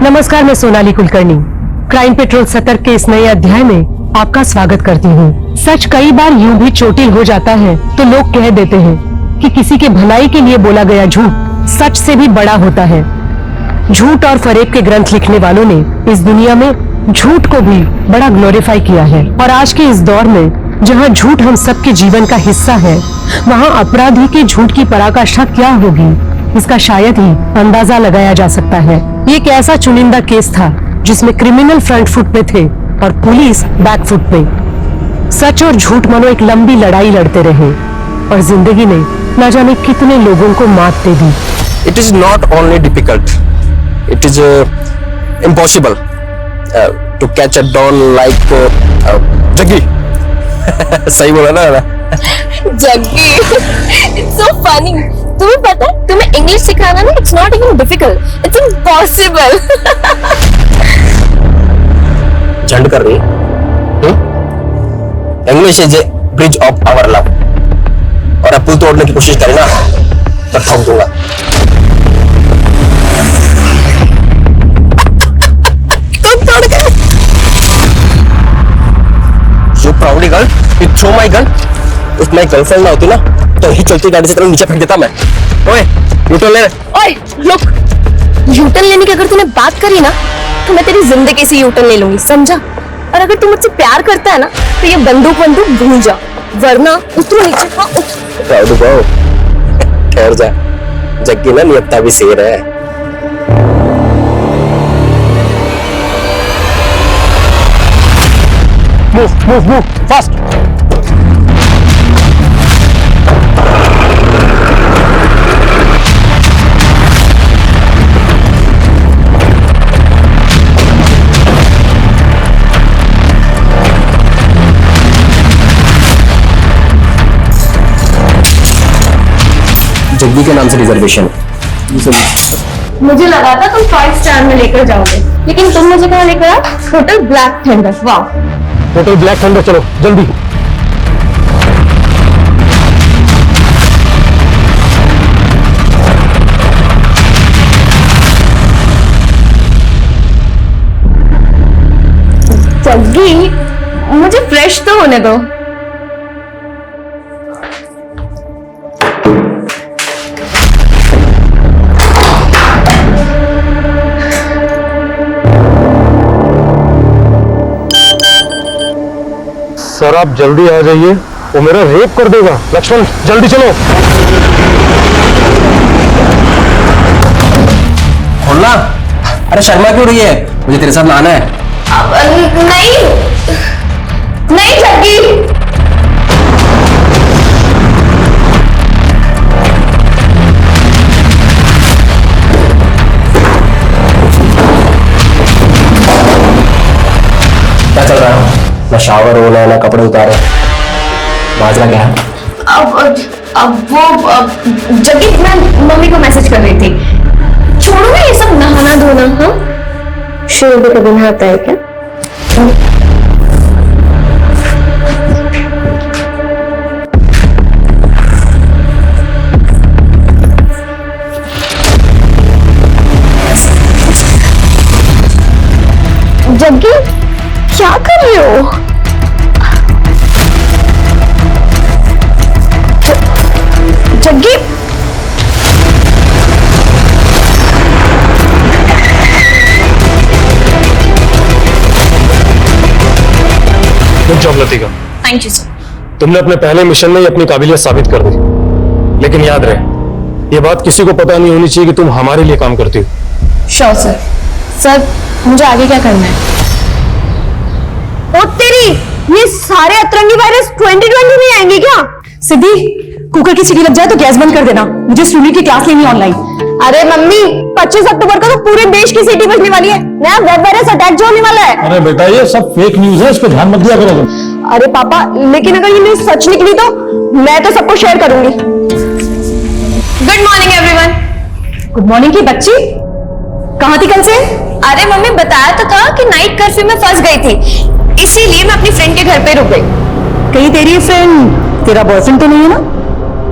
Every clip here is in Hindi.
नमस्कार, मैं सोनाली कुलकर्णी क्राइम पेट्रोल सतर्क के इस नए अध्याय में आपका स्वागत करती हूँ। सच कई बार यूं भी चोटिल हो जाता है तो लोग कह देते हैं कि किसी के भलाई के लिए बोला गया झूठ सच से भी बड़ा होता है। झूठ और फरेब के ग्रंथ लिखने वालों ने इस दुनिया में झूठ को भी बड़ा ग्लोरीफाई किया है और आज के इस दौर में जहाँ झूठ हम सबके जीवन का हिस्सा है, वहाँ अपराधी के झूठ की पराकाष्ठा क्या होगी, इसका शायद ही अंदाजा लगाया जा सकता है। ये एक ऐसा चुनिंदा केस था जिसमें क्रिमिनल फ्रंट फुट पे थे और पुलिस बैक फुट पे। सच और झूठ मानो एक लंबी लड़ाई लड़ते रहे और जिंदगी ने न जाने कितने लोगों को मात दे दी। It is not only difficult, it is impossible to catch a don like Jaggi. सही बोला ना? Jaggi, it's so funny। तुम्हें पता है, तुम्हें इंग्लिश सिखाना ना, it's not even difficult, it's impossible। झंड कर रही English is a bridge of our love, और अब पुल तोड़ने की कोशिश करें ना तो ठोक दूंगा। तोड़ के You proudly girl, you throw my gun। if my girlfriend ना होती ना तो ही चलती गाड़ी से तेरे नीचे फेंक देता मैं। ओए यूटर्न ले। ओए लुक, यूटर्न लेने की अगर तूने बात करी ना तो मैं तेरी जिंदगी से यूटर्न ले लूंगी, समझा? और अगर तू मुझसे प्यार करता है ना तो ये बंदूक भूल जा, वरना उतरो नीचे। हाँ उतर। ठहर जा, जग्गी ना नियत्ता भी शेर है। Move, fast! जग्गी के नाम से रिजर्वेशन। मुझे लगा था तुम 5 स्टार में लेकर जाओगे, लेकिन तुम मुझे कहाँ लेकर आओ? Hotel black thunder. वाह, होटल ब्लैक थंडर, चलो जल्दी। जग्गी, मुझे फ्रेश तो होने दो। सर आप जल्दी आ जाइए, वो मेरा रेप कर देगा। लक्ष्मण जल्दी चलो। खोलना। अरे शर्मा क्यों रही है? मुझे तेरे साथ लाना है। नहीं जग्गी। क्या चल रहा है? ना शावर हो ना कपड़े उतारे, माजरा क्या है? अब वो जग्गी, मैं मम्मी को मैसेज कर रही थी। छोड़ो ना ये सब नहाना धोना। हाँ, शुरू भी कभी नहाता है क्या? जग्गी क्या कर रहे हो? Jaggi, good job Latika. Thank you sir. तुमने अपने पहले मिशन में ही अपनी काबिलियत साबित कर दी, लेकिन याद रहे ये बात किसी को पता नहीं होनी चाहिए कि तुम हमारे लिए काम करती हो। Sure sir. सर मुझे आगे क्या करना है? ओ तेरी, ये सारे अतरंगी वायरस 2020 में आएंगे क्या? सिद्धि, कुकर की सीटी लग जाए तो गैस बंद कर देना, मुझे स्टूडियो की क्लास लेनी ऑनलाइन। अरे मम्मी, 25 अक्टूबर को तो पूरे देश की सीटी बजने वाली है, नया वेब वायरस अटैक जो होने वाला है। अरे बेटा ये सब फेक न्यूज है, इस पर ध्यान मत दिया करो तुम। अरे पापा, लेकिन अगर ये न्यूज सच निकली तो मैं तो सबको शेयर करूंगी। Good morning everyone. Good morning की बच्ची, कहाँ थी कल से? अरे मम्मी, बताया तो था कि नाइट कर्फ्यू में फंस गई थी, इसीलिए मैं अपनी फ्रेंड के घर पे रुक गई। कहीं तेरी फ्रेंड तेरा बॉयफ्रेंड तो नहीं है ना?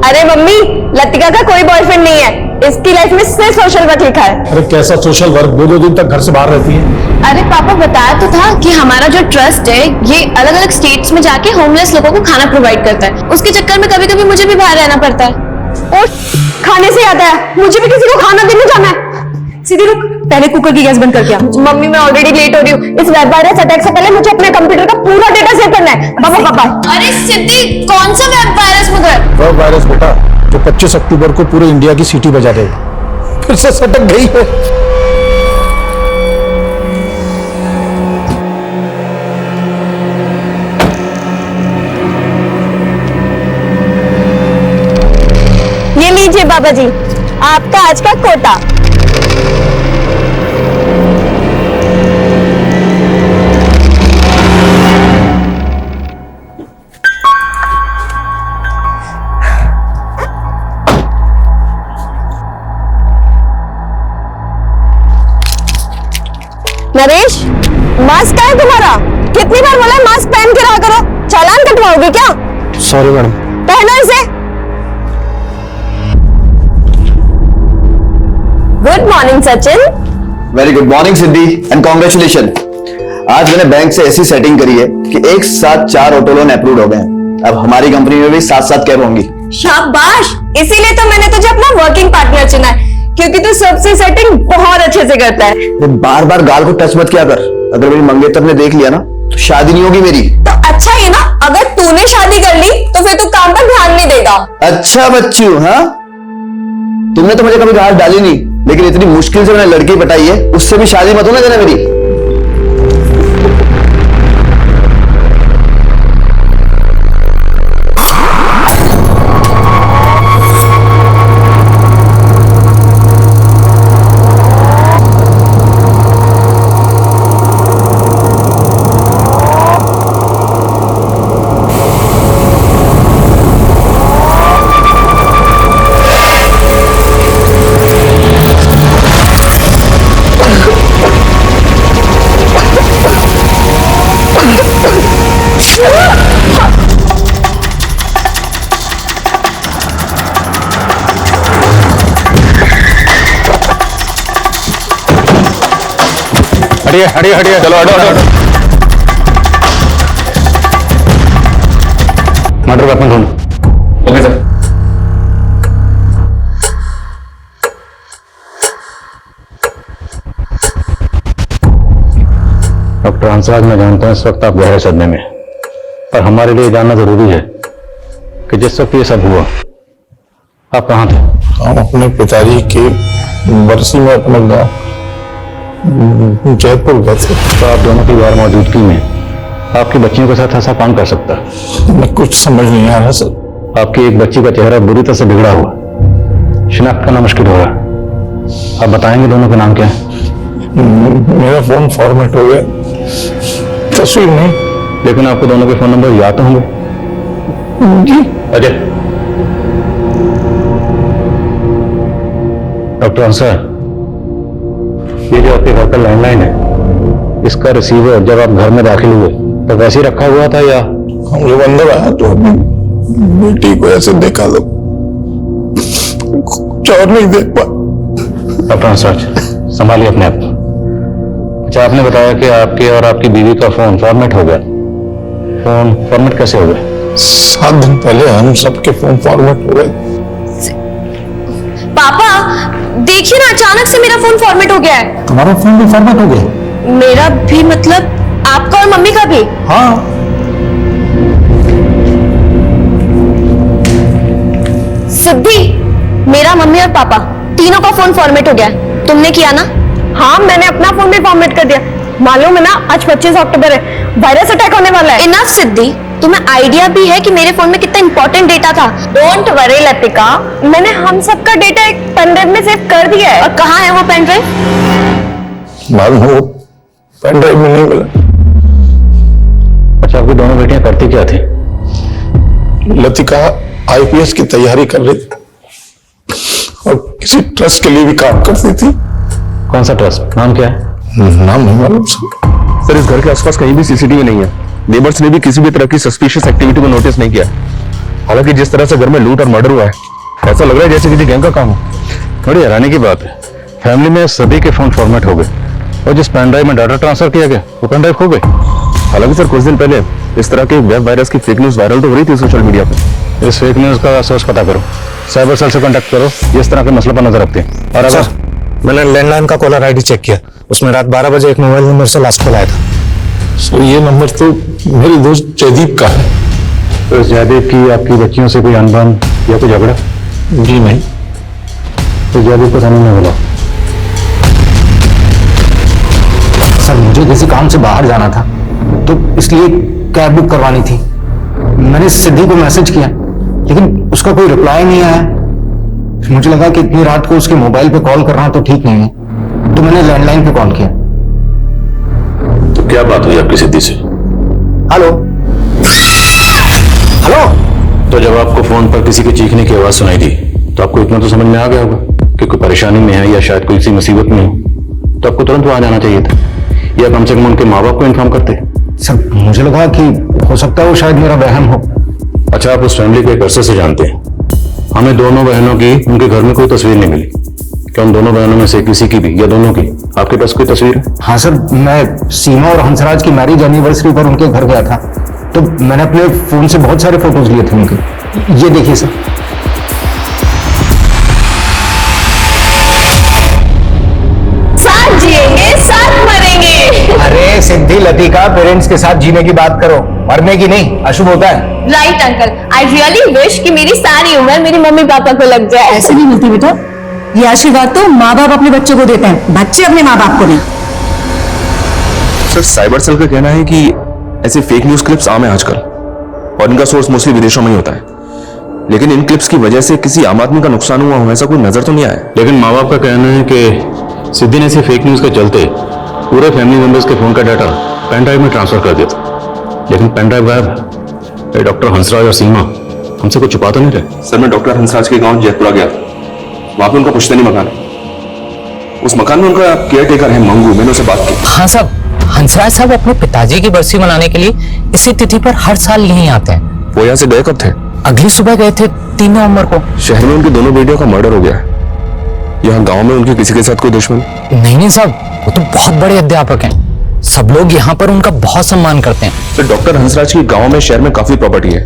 अरे मम्मी, लतिका का कोई बॉयफ्रेंड नहीं है, इसकी लाइफ में सिर्फ सोशल वर्क लिखा है। अरे कैसा सोशल वर्क, 2-2 दिन तक घर से बाहर रहती है। अरे पापा बताया तो था कि हमारा जो ट्रस्ट है ये अलग अलग स्टेट्स में जाके होमलेस लोगों को खाना प्रोवाइड करता है। उसके चक्कर में कभी कभी मुझे भी बाहर रहना पड़ता है। और खाने से याद आया, मुझे भी किसी को खाना देने जाना है। सीधी रुक, पहले कुकर की गैस बंद करके आ। मम्मी मैं ऑलरेडी लेट हो रही हूँ। इस वेब वायरस अटैक से पहले मुझे अपने कंप्यूटर का पूरा डेटा सेव करना है। पापा अरे सिद्धि, कौन सा वेब वायरस मगर? वेब वायरस बेटा जो 25 अक्टूबर को पूरे इंडिया की सीटी बजा देगा। फिर से सटक गई है। ये लीजिए बाबा जी, आपका आज का कोटा। नरेश, मास्क है तुम्हारा? कितनी बार बोला मास्क पहन के रहा करो, चालान कटवाओगे क्या? Sorry madam. पहनो इसे। Good morning Sachin. Very good morning Siddhi and congratulation. आज मैंने बैंक से ऐसी सेटिंग करी है कि एक साथ 4 ऑटो लोन अप्रूव हो गए हैं। अब हमारी कंपनी में भी 7-7 कैब होंगी। शाबाश, इसीलिए तो मैंने तुझे अपना वर्किंग पार्टनर चुना है, क्योंकि तू सबसे सेटिंग बहुत अच्छे से करता है। बार बार गाल को टच मत किया कर। अगर मेरी मंगेतर ने देख लिया ना तो शादी नहीं होगी मेरी। तो अच्छा है ना, अगर तूने शादी कर ली तो फिर तू काम पर ध्यान नहीं देगा। अच्छा बच्ची हूँ। हाँ, तुमने तो मुझे कभी गाल डाली नहीं, लेकिन इतनी मुश्किल से मैंने लड़की पटाई है, उससे भी शादी मत होना देना मेरी। हटिए हटिए, चलो हटो हटो। मर्डर वेपन ढूंढो। Okay sir. डॉक्टर हंसराज, मैं जानता हूं इस वक्त आप गहरे सदमे में, पर हमारे लिए जानना जरूरी है कि जिस वक्त ये सब हुआ आप कहाँ थे? हम अपने पिताजी के बरसी में अपने गाँव जयपुर गए थे। तो आप दोनों की बार मौजूदगी में आपकी बच्चियों के साथ ऐसा कौन कर सकता है? मैं कुछ समझ नहीं आ रहा सर। आपकी एक बच्ची का चेहरा बुरी तरह से बिगड़ा हुआ, शिनाख्त करना मुश्किल हो रहा है। आप बताएंगे दोनों के नाम क्या है? मेरा फोन फॉर्मेट हो गया, तस्वीर नहीं। लेकिन आपको दोनों के फोन नंबर याद तो होंगे? जी। अजय। डॉक्टर अंसर, ये जो आपके घर का लैंडलाइन है, इसका रिसीवर जब आप घर में दाखिल हुए तो वैसे ही रखा हुआ था या? हम जब अंदर आया तो अपनी बेटी को ऐसे देखा तो कुछ और नहीं देख पा। डॉक्टर अंसराज, संभालिए अपने आप। अच्छा, आपने बताया कि आपके और आपकी बीवी का फोन फॉर्मेट हो गया। फोन फॉर्मेट कैसे हो गया? 7 दिन पहले हम सबके फोन फॉर्मेट हो गए। पापा देखिए ना, अचानक से मेरा फोन फॉर्मेट हो गया है। तुम्हारा फोन भी फॉर्मेट हो गया? मेरा भी मतलब आपका और मम्मी का भी? हाँ। सिद्धि, मेरा, मम्मी और पापा तीनों का फोन फॉर्मेट हो गया है। तुमने किया ना? हाँ, मैंने अपना फोन भी फॉर्मेट कर दिया। मालूम है ना, आज 25 अक्टूबर है, वायरस अटैक होने वाला है। इनफ सिद्धि, तुम्हें आइडिया भी है कि मेरे फोन में कितना इंपॉर्टेंट डेटा था। डोंट वरी लतिका, मैंने हम सबका डेटा एक पेन ड्राइव में सेव कर दिया है। और कहाँ है वो पेन ड्राइव? मालूम हो, पेन ड्राइव में नहीं मिला। अच्छा, आपकी दोनों बेटियां करती क्या थी? लतिका आईपीएस की तैयारी कर रही थी और किसी ट्रस्ट के लिए भी काम करती थी। कौन सा ट्रस्ट? नाम क्या है? नाम नहीं मालूम सर, इस घर के आसपास कहीं भी सीसीटीवी नहीं है। नेबर्स ने भी किसी भी तरह की सस्पिशियस एक्टिविटी को नोटिस नहीं किया। हालांकि जिस तरह से घर में लूट और मर्डर हुआ है, ऐसा लग रहा है जैसे किसी गैंग का काम हो। बड़ी हैरानी की बात है, फैमिली में सभी के फोन फॉर्मेट हो गए और जिस पेन ड्राइव में डाटा ट्रांसफर किया गया वो पेन ड्राइव खो गई। हालांकि सर कुछ दिन पहले इस तरह के वेब वायरस की फेक न्यूज वायरल तो हो रही थी सोशल मीडिया पे। इस फेक न्यूज का सोर्स पता करो, साइबर सेल से कांटेक्ट करो, ये इस तरह के मसले पर नजर रखते हैं। और अगर मैंने लैंडलाइन का कॉलर आईडी चेक किया, उसमें रात 12 बजे एक मोबाइल नंबर से लास्ट कॉल आया था। सर ये नंबर तो मेरे दोस्त जयदीप का है। तो जयदीप की आपकी बच्चियों से कोई अनबन या कोई झगड़ा? जी नहीं। तो जयदीप को थाने में बुलाओ। सर मुझे किसी काम से बाहर जाना था तो इसलिए कैब बुक करवानी थी। मैंने सिद्धि को मैसेज किया लेकिन उसका कोई रिप्लाई नहीं आया। मुझे लगा कि इतनी रात को उसके मोबाइल पे कॉल करना तो ठीक नहीं है, तो मैंने लैंडलाइन पे कॉल किया। तो क्या बात हुई आपकी सिद्धि से? Hello hello. तो जब आपको फोन पर किसी के चीखने की आवाज सुनाई दी तो आपको इतना तो समझ में आ गया होगा कि कोई परेशानी में है या शायद कोई सी मुसीबत में हो, तो आपको तुरंत वहां जाना चाहिए था या कम से कम उनके माँ बाप को इन्फॉर्म करते। सर मुझे लगा कि हो सकता है वो शायद मेरा वहम हो। अच्छा, आप उस फैमिली को एक अरसे से जानते हैं। हमें दोनों बहनों की उनके घर में कोई तस्वीर नहीं मिली। क्या उन दोनों बहनों में से किसी की भी या दोनों की आपके पास कोई तस्वीर है? हाँ सर, मैं सीमा और हंसराज की मैरिज एनिवर्सरी पर उनके घर गया था तो मैंने अपने फोन से बहुत सारे फोटोज लिए थे उनके। ये देखिए सर। साथ जिएंगे साथ मरेंगे। अरे सिद्धि लतिका, पेरेंट्स के साथ जीने की बात करो, मरने की नहीं, अशुभ होता है। Right uncle, I really wish कि मेरी सारी उम्र मेरी मम्मी पापा को लग जाए। ऐसे नहीं मिलती बेटा, ये आशीर्वाद तो माँ बाप अपने बच्चों को देते हैं, बच्चे अपने माँ बाप को नहीं। सर साइबर सेल का कहना है कि ऐसे फेक न्यूज क्लिप्स आम है आजकल और इनका सोर्स मोस्टली विदेशों में ही होता है, लेकिन इन क्लिप्स की वजह से किसी आम आदमी का नुकसान हुआ हो ऐसा कोई नजर तो नहीं आया। लेकिन माँ बाप का कहना है कि सिद्धि ने ऐसी फेक न्यूज के चलते पूरे फैमिली मेंबर्स के फोन का डाटा पेन ड्राइव में ट्रांसफर कर दिया था, लेकिन पेन ड्राइव गायब है। डॉक्टर हंसराज और सीमा हमसे कुछ छुपा तो नहीं रहे? सर मैं डॉक्टर हंसराज के गांव जयपुरा गया था, वहां पे उनका पुश्तैनी मकान है। उस मकान में उनका केयर टेकर है मंगू, मैंने उसे बात की। हाँ साहब, हंसराज साहब अपने पिताजी की बरसी मनाने के लिए इसी तिथि पर हर साल यहीं आते हैं। वो यहाँ से गए कब थे? अगली सुबह गए थे 3 नवंबर को। शहर में उनकी दोनों बेटियों का मर्डर हो गया है। यहाँ गांव में उनके किसी के साथ कोई दुश्मन? नहीं साहब, वो तो बहुत बड़े अध्यापक हैं, सब लोग यहाँ पर उनका बहुत सम्मान करते हैं। सर डॉक्टर हंसराज की गांव में शहर में काफी प्रॉपर्टी है,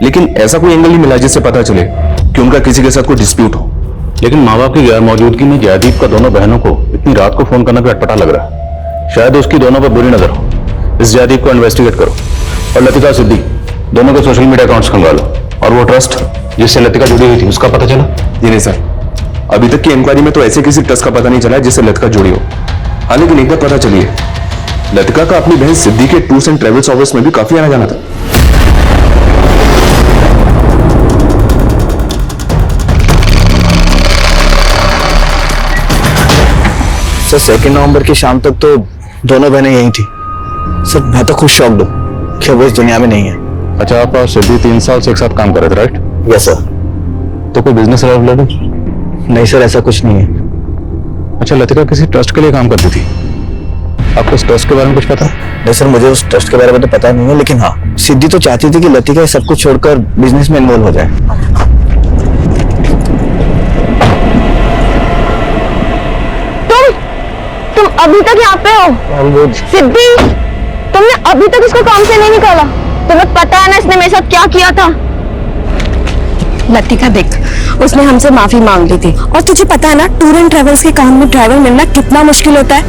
लेकिन ऐसा कोई एंगल नहीं मिला जिससे पता चले कि उनका किसी के साथ कोई डिस्प्यूट हो। लेकिन माँ बाप की गैर मौजूदगी में जयदीप का दोनों बहनों को इतनी रात को फोन करना भी अटपटा लग रहा है। शायद उसकी दोनों पर बुरी नजर हो। इस जयदीप को इन्वेस्टिगेट करो और लतिका सिद्धि दोनों के सोशल मीडिया अकाउंट्स खंगालो। और वो ट्रस्ट जिससे लतिका जुड़ी हुई थी उसका पता चला? जी नहीं सर, अभी तक की इंक्वायरी में तो ऐसे किसी ट्रस्ट का पता नहीं चला जिससे लतिका जुड़ी हो। हाँ लेकिन एक बात पता चली है, लतिका का अपनी बहन सिद्धि के टूर्स एंड ट्रेवल्स ऑफिस में भी काफी आना जाना था। सर 2 नवंबर की शाम तक तो दोनों बहनें यहीं थी। सर मैं तो खुद शॉक्ड हूँ कि वो इस दुनिया में नहीं है। अच्छा, आप और सिद्धि 3 साल से एक साथ काम कर रहे थे, राइट? Yes sir. तो कोई बिजनेस रिलेटेड? नहीं सर, ऐसा कुछ नहीं है। अच्छा, लतिका किसी ट्रस्ट के लिए काम करती थी, आपको इस ट्रस्ट के बारे में कुछ पता? नहीं सर, मुझे उस ट्रस्ट के बारे में तो पता नहीं है, लेकिन हाँ सिद्धि तो चाहती थी कि लतिका सब कुछ छोड़कर बिजनेस में इन्वॉल्व हो जाए। तुम अभी तक यहाँ पे हो? सिद्धि, तुमने अभी तक इसको काम से नहीं निकाला? तुम्हें पता है ना इसने मेरे साथ क्या किया था? लतिका देख, उसने हमसे माफी मांग ली थी, और तुझे पता है ना टूर एंड ट्रेवल्स के काम में ड्राइवर मिलना कितना मुश्किल होता है,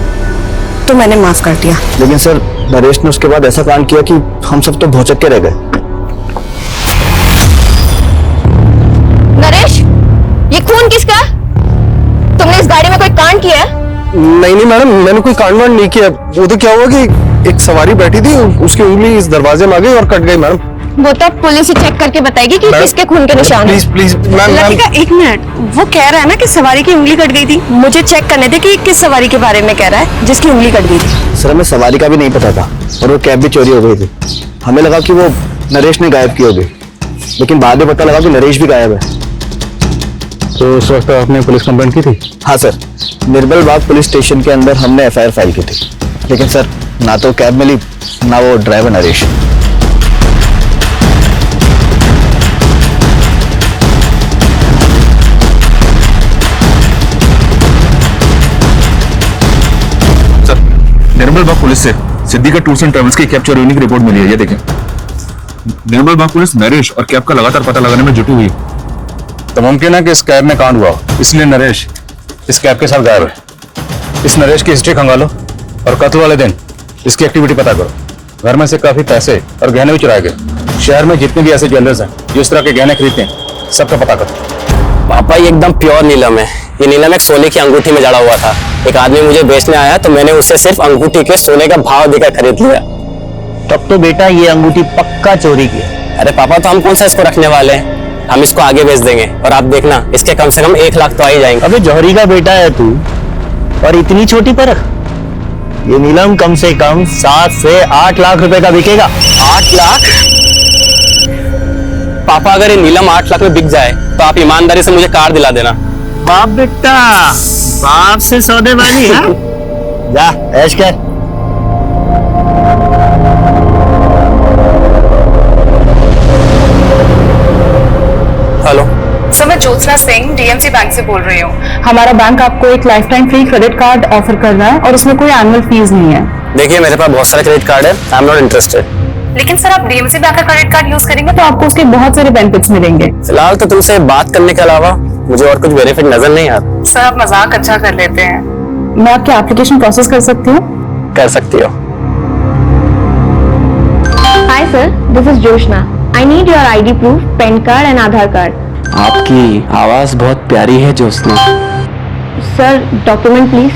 तो मैंने माफ कर दिया। लेकिन सर नरेश ने उसके बाद ऐसा कांड किया कि हम सब तो भौचक के रह गए। नरेश, ये खून किसका है? तुमने इस गाड़ी में कोई कांड किया है? नहीं मैडम, मैंने कोई कांड वांड नहीं किया। वो तो क्या हुआ कि एक सवारी बैठी थी, उसकी उंगली इस दरवाजे में आ गई और कट गई मैडम। वो तो पुलिस ही चेक करके बताएगी कि किसके खून के निशान हैं। Please ma'am. लतिका 1 मिनट, वो कह रहा है ना कि सवारी की उंगली कट गई थी। मुझे चेक करने थे कि किस सवारी के बारे में कह रहा है जिसकी उंगली कट गई थी। सर हमें सवारी का भी नहीं पता था और वो कैब भी चोरी हो गई थी। हमें लगा कि वो नरेश ने गायब की होगी, लेकिन बाद में पता लगा कि नरेश भी गायब है। तो उस वक्त आपने पुलिस कंप्लेंट की थी? हाँ सर, निर्बल बाग पुलिस स्टेशन के अंदर हमने FIR फाइल की थी, लेकिन सर ना तो कैब मिली ना वो ड्राइवर नरेश। निर्मल बाग पुलिस से सिद्धि का टूर्स एंड ट्रेवल्स की कैब चोरी होने की रिपोर्ट मिली है, ये देखें। निर्मल बाग पुलिस नरेश और कैब का लगातार पता लगाने में जुटी हुई है। तो मुमकिन है कि इस कैब में कांड हुआ, इसलिए नरेश इस कैब के साथ गायब है। इस नरेश की हिस्ट्री खंगालो और कत्ल वाले दिन इसकी एक्टिविटी पता करो। घर में से काफी पैसे और गहने भी चुराए गए। शहर में जितने भी ऐसे ज्वेलर्स हैं जो इस तरह के गहने खरीदते हैं, सबका पता करो। पापा ये एकदम प्योर नीलम है। ये नीलम एक सोने की अंगूठी में जड़ा हुआ था। एक आदमी मुझे बेचने आया तो मैंने उसे सिर्फ अंगूठी के सोने का भाव देकर खरीद लिया। तब तो बेटा ये अंगूठी पक्का चोरी की है। अरे पापा, तो हम कौन सा इसको रखने वाले हैं? हम इसको आगे बेच देंगे और आप देखना इसके कम से कम 1 लाख तो आ ही जाएंगे। अबे जौहरी का बेटा है तू और इतनी छोटी परख। ये नीलम कम से कम 7 से 8 लाख रुपए का बिकेगा। 8 लाख? पापा, अगर ये नीलम 8 लाख में बिक जाए तो आप ईमानदारी से मुझे कार दिला देना। बाप बेटा, बाप से सौदेबाजी है। जा ऐश कर। हेलो सर, मैं ज्योत्सना सिंह डीएमसी बैंक से बोल रही हूँ। हमारा बैंक आपको एक life time free credit card offer कर रहा है और उसमें कोई एनुअल फीस नहीं है। देखिए, मेरे पास बहुत सारे क्रेडिट कार्ड है, आई एम नॉट इंटरेस्टेड। लेकिन सर, आप डीएमसी बैंक का क्रेडिट कार्ड यूज करेंगे तो आपको उसके बहुत सारे बेनिफिट्स मिलेंगे। फिलहाल तो तुमसे बात करने के अलावा मुझे और कुछ बेनिफिट नजर नहीं आता। सर, आप मजाक अच्छा कर लेते हैं। मैं आपकी एप्लीकेशन प्रोसेस कर सकती हूँ? कर सकती हो। Hi sir, this is Joshna. I need your ID proof, pan card and Aadhaar card. आपकी आवाज बहुत प्यारी है जोशना। Sir, document please.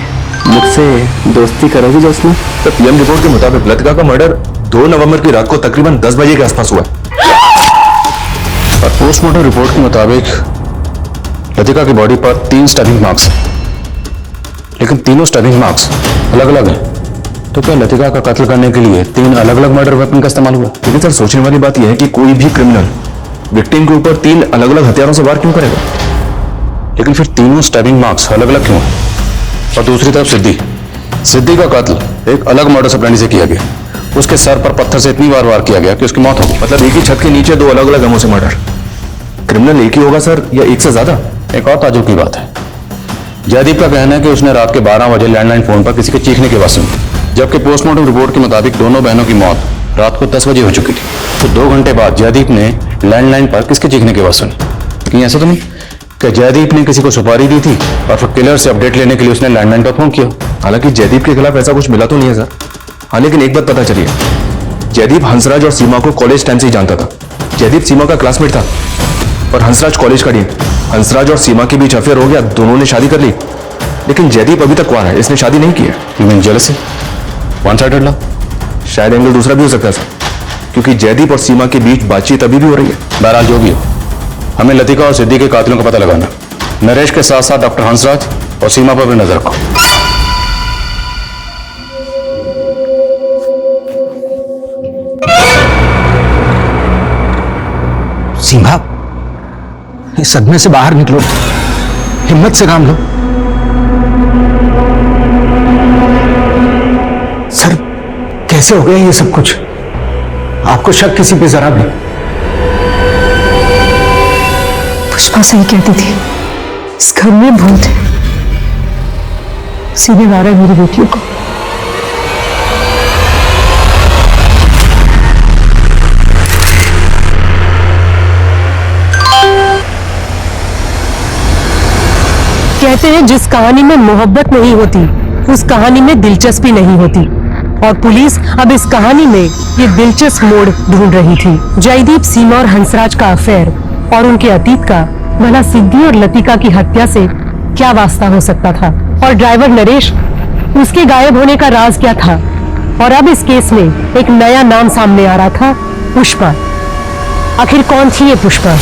मुझसे दोस्ती करोगी जोशना? तो पीएम रिपोर्ट के मुताबिक लतिका का मर्डर 2 नवंबर की रात को तकरीबन 10 बजे के आसपास हुआ। और पोस्टमार्टम रिपोर्ट के मुताबिक लतिका की बॉडी पर 3 स्टैबिंग मार्क्स हैं, लेकिन तीनों स्टैबिंग मार्क्स अलग अलग हैं। तो क्या लतिका का कत्ल करने के लिए 3 अलग अलग मर्डर वेपन का इस्तेमाल हुआ? लेकिन सर, सोचने वाली बात यह है कि कोई भी क्रिमिनल विक्टिम के ऊपर 3 अलग अलग हथियारों से वार क्यों करेगा? लेकिन फिर तीनों स्टैबिंग मार्क्स अलग अलग क्यों हैं? और दूसरी तरफ सिद्धि का कत्ल एक अलग मर्डर प्लान से किया गया। उसके सर पर पत्थर से इतनी बार वार किया गया कि उसकी मौत हो गई। मतलब एक ही छत के नीचे 2 अलग अलग गमों से मर्डर। क्रिमिनल एक ही होगा सर, या एक से ज्यादा? एक और ताजुब की बात है, जयदीप का कहना है कि उसने रात के 12 बजे लैंडलाइन फोन पर किसी के चीखने की आवाज सुनी, जबकि पोस्टमार्टम रिपोर्ट के मुताबिक दोनों बहनों की मौत रात को 10 बजे हो चुकी थी। तो 2 घंटे बाद जयदीप ने लैंडलाइन पर किसके चीखने की आवाज सुनी? कहीं ऐसा तो नहीं कि जयदीप ने किसी को सुपारी दी थी और फिर किलर से अपडेट लेने के लिए उसने लैंडलाइन पर फोन किया? हालांकि जयदीप के खिलाफ ऐसा कुछ मिला तो नहीं है सर। हाँ, लेकिन एक बात पता चली है, जयदीप हंसराज और सीमा को कॉलेज टाइम से ही जानता था। जयदीप सीमा का क्लासमेट था और हंसराज कॉलेज का डीन। हंसराज और सीमा के बीच अफेयर हो गया, दोनों ने शादी कर ली, लेकिन जयदीप अभी तक कुआरा है, इसने शादी नहीं की है। You mean jealousy? One sided love? शायद एंगल दूसरा भी हो सकता है सर, क्योंकि जयदीप और सीमा के बीच बातचीत अभी भी हो रही है। बहरहाल जो भी हो, हमें लतिका और सिद्धि के कातिलों का पता लगाना। नरेश के साथ साथ डॉक्टर हंसराज और सीमा पर भी नजर रखो। सीमा, इस सदमे से बाहर निकलो, हिम्मत से काम लो। सर, कैसे हो गया ये सब कुछ? आपको शक किसी पे जरा भी? पुष्पा सही कहती थी, इस घर में भूत है, सीधे मारा है मेरी बेटियों को। कहते हैं जिस कहानी में मोहब्बत नहीं होती उस कहानी में दिलचस्पी नहीं होती, और पुलिस अब इस कहानी में ये दिलचस्प मोड़ ढूंढ रही थी। जयदीप, सीमा और हंसराज का अफेयर और उनके अतीत का भला सिद्धि और लतिका की हत्या से क्या वास्ता हो सकता था, और ड्राइवर नरेश, उसके गायब होने का राज क्या था। और अब इस केस में एक नया नाम सामने आ रहा था, पुष्पा। आखिर कौन थी ये पुष्पा?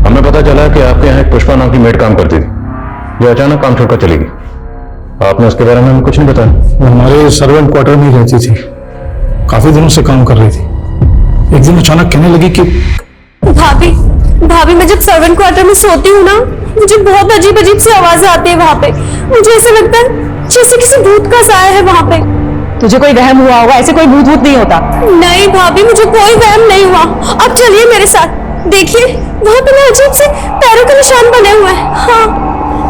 हमें पता चला कि आपके यहाँ एक पुष्पा नाम की मेड काम करती थी, जो अचानक काम छोड़कर चली गई। आपने उसके बारे में हमें कुछ नहीं बताया। वो हमारे सर्वेंट क्वार्टर में रहती थी, काफी दिनों से काम कर रही थी। एक दिन अचानक कहने लगी कि भाभी मैं जब सर्वेंट क्वार्टर में सोती हूँ ना, मुझे बहुत अजीब अजीब सी आवाजें आती है वहाँ पे। मुझे ऐसा लगता है जैसे किसी भूत का साया है वहाँ पे। तुझे कोई वहम हुआ होगा, ऐसे कोई भूत नहीं होता। नहीं भाभी, मुझे कोई वहम नहीं हुआ। अब चलिए मेरे साथ, देखिए वहाँ पे ना अजीब से पैरों के निशान बने हुए हैं। हाँ,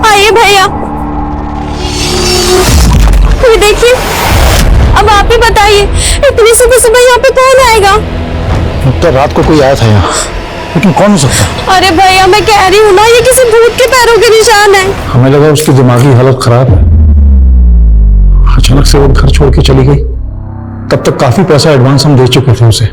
आइए भैया, ये देखिए इतनी सुबह सुबह यहाँ पे कौन आएगा? तो रात को कोई आया था यहाँ, लेकिन कौन हो सकता है? अरे भैया मैं कह रही हूँ ना, ये किसी भूत के पैरों के निशान है। हमें लगा उसकी दिमागी हालत खराब है, अचानक से वो घर छोड़ के चली गई। तब तक काफी पैसा एडवांस हम दे चुके थे उसे।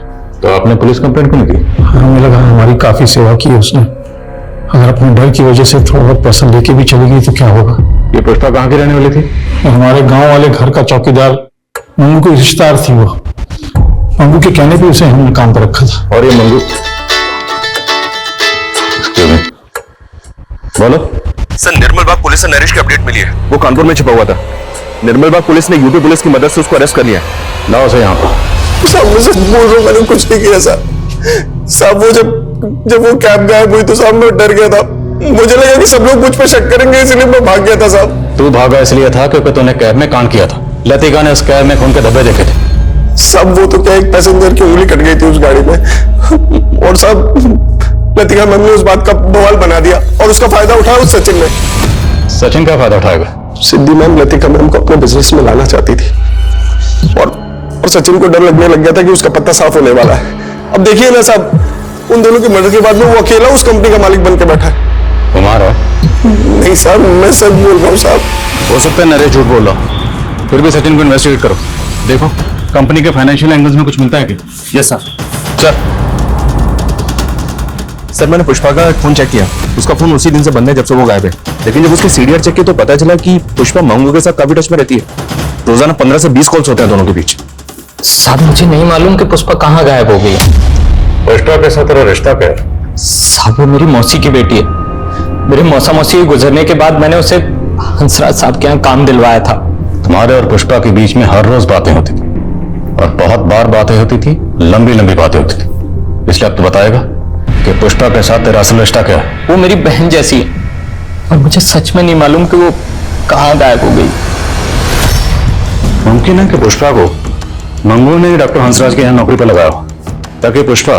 तो आपने पुलिस कंप्लेंट क्यों नहीं की? हमें लगा हमारी काफी सेवा की उसने, अगर अपने डर की वजह से थोड़ा बहुत पैसा लेके भी चली गई तो क्या होगा। ये पुष्पा कहाँ की रहने वाली थी? हमारे गांव वाले घर का चौकीदार मंगू की रिश्तेदार थी वो। मंगू के कहने पे उसे हमने काम पर रखा था। और ये मंगू, बोलो सर, निर्मल बाग पुलिस से नरेश की अपडेट मिली है। वो कानपुर में छिपा हुआ था। निर्मल बाग पुलिस ने यूपी पुलिस की मदद से उसको अरेस्ट कर लिया है। लाओ से यहाँ पर। साहब मैं सच बोल रहा हूँ, मैंने कुछ नहीं किया साहब। वो जब वो कैब गायब हुई तो साहब मैं डर गया था। मुझे लगा कि सब लोग मुझ पे शक करेंगे, इसलिए मैं भाग गया था साहब। तू भागा इसलिए था क्योंकि तूने कैब में कांड किया था। लतिका ने उस कैब में खून के धब्बे देखे थे। सब वो तो क्या, एक पैसेंजर की उंगली कट गई थी उस गाड़ी में, और साहब लतिका मैम ने उस बात का बवाल बना दिया और उसका फायदा उठाया उस सचिन ने। सचिन का फायदा उठाएगा? सिद्धि मैम लतिका मैम को अपने बिजनेस में लाना चाहती थी, और सचिन को डर लगने लग गया था कि उसका पत्ता साफ होने वाला है। अब देखिए ना साहब, उन दोनों की मर्डर के बाद में वो अकेला उस कंपनी का मालिक बन के बैठा है। कुमार है? नहीं साहब, मैं सच बोल रहा हूँ साहब। हो सकता है नरेश झूठ बोल रहा, फिर भी सचिन को इन्वेस्टिगेट करो। देखो कंपनी के फाइनेंशियल एंगल्स में कुछ मिलता है क्या? Yes sir. चल। सर मैंने पुष्पा का फोन चेक किया, उसका फोन उसी दिन से बंद है जब से वो गायब है। लेकिन जब उसकी सीडीआर चेक की तो पता चला कि पुष्पा मंगू के साथ काफी टच में रहती है। रोजाना 15 से 20 कॉल्स होते हैं दोनों के बीच। साहब मुझे नहीं मालूम कि पुष्पा कहाँ गायब हो गई है। पुष्पा के साथ तेरा रिश्ता क्या है? साहब वो मेरी मौसी की बेटी है। मेरे मौसा मौसी के गुजरने के बाद मैंने उसे हंसराज साहब के यहाँ काम दिलवाया था। तुम्हारे और पुष्पा के बीच में हर रोज बातें होती थी, और बहुत बार बातें होती थी, लंबी लंबी बातें होती थी। इसलिए अब तो बताएगा कि पुष्पा के साथ तेरा असल रिश्ता क्या है? वो मेरी बहन जैसी है, और मुझे सच में नहीं मालूम कि वो कहाँ गायब हो गई। मुमकिन है कि पुष्पा को मंगू ने डॉक्टर हंसराज के यहाँ नौकरी पर लगाया हो, ताकि पुष्पा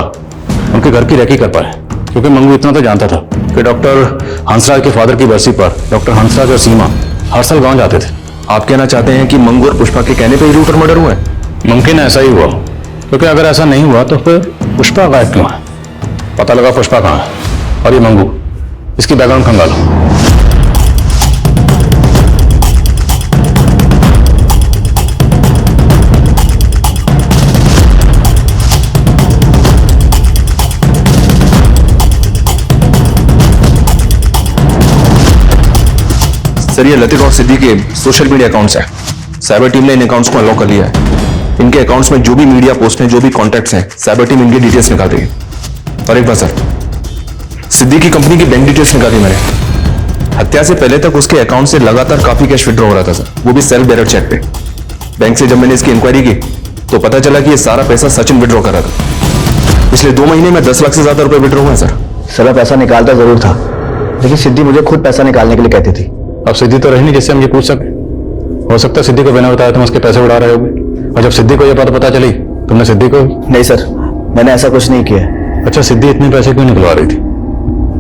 उनके घर की रेकी कर पाए। क्योंकि मंगू इतना तो जानता था कि डॉक्टर हंसराज के फादर की बरसी पर डॉक्टर हंसराज और सीमा हर साल गांव जाते थे। आप कहना चाहते हैं कि मंगू और पुष्पा के कहने पर ही लूट और मर्डर हुआ है? मुमकिन है ऐसा ही हुआ, क्योंकि अगर ऐसा नहीं हुआ तो फिर पुष्पा गायब क्यों है? पता लगा पुष्पा कहाँ है। और ये मंगू, इसकी बैकग्राउंड खंगालो। सर ये लतिका और सिद्धि के सोशल मीडिया अकाउंट्स हैं। साइबर टीम ने इन अकाउंट्स को अनलॉक कर लिया है। इनके अकाउंट्स में जो भी मीडिया पोस्ट हैं, जो भी कॉन्टैक्ट्स हैं, साइबर टीम इनकी डिटेल्स निकाल देगी। और एक बार सर, सिद्धि की कंपनी की बैंक डिटेल्स निकाली मैंने। हत्या से पहले तक उसके अकाउंट से लगातार काफी कैश विड्रॉ हो रहा था सर, वो भी सेल्फ डायरेक्ट चेक पे। बैंक से जब मैंने इसकी इंक्वायरी की तो पता चला कि ये सारा पैसा सचिन विड्रॉ कर रहा था। पिछले 2 महीने में 10 लाख से ज्यादा रुपए विड्रॉ हुए सर। मैं पैसा निकालता जरूर था, लेकिन सिद्धि मुझे खुद पैसा निकालने के लिए कहती थी। अब सिद्धि तो रही नहीं जिससे हम ये पूछ सके। हो सकता है सिद्धि को बिना बताया तुम उसके पैसे उड़ा रहे होगे, और जब सिद्धि को ये बात पता चली तुमने सिद्धि को? नहीं सर, मैंने ऐसा कुछ नहीं किया। अच्छा, सिद्धि इतने पैसे क्यों निकलवा रही थी?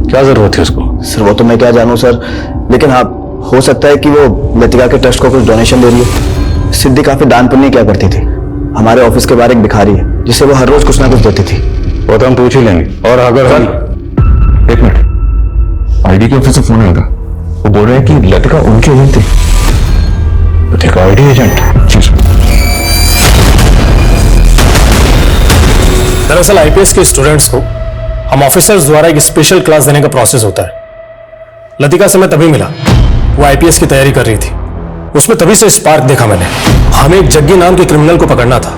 क्या जरूरत थी उसको? सर वो तो मैं क्या जानूं सर, लेकिन हाँ हो सकता है कि वो लतिका के ट्रस्ट को कुछ डोनेशन दे रही है। सिद्धि काफी दान पुण्य किया करती थी। हमारे ऑफिस के बाहर एक भिखारी है जिसे वो हर रोज कुछ ना कुछ देती थी। वो तो हम पूछ ही लेंगे। और अगर एक मिनट, आईडी के ऑफिस से फोन आएगा, वो बोल रहे हैं कि लतिका उनकी एजेंट थी। Latika ID agent? दरअसल आईपीएस के स्टूडेंट्स को हम ऑफिसर्स द्वारा एक स्पेशल क्लास देने का प्रोसेस होता है। लतिका से मैं तभी मिला, वो आईपीएस की तैयारी कर रही थी। उसमें तभी से स्पार्क देखा मैंने। हमें एक जग्गी नाम के क्रिमिनल को पकड़ना था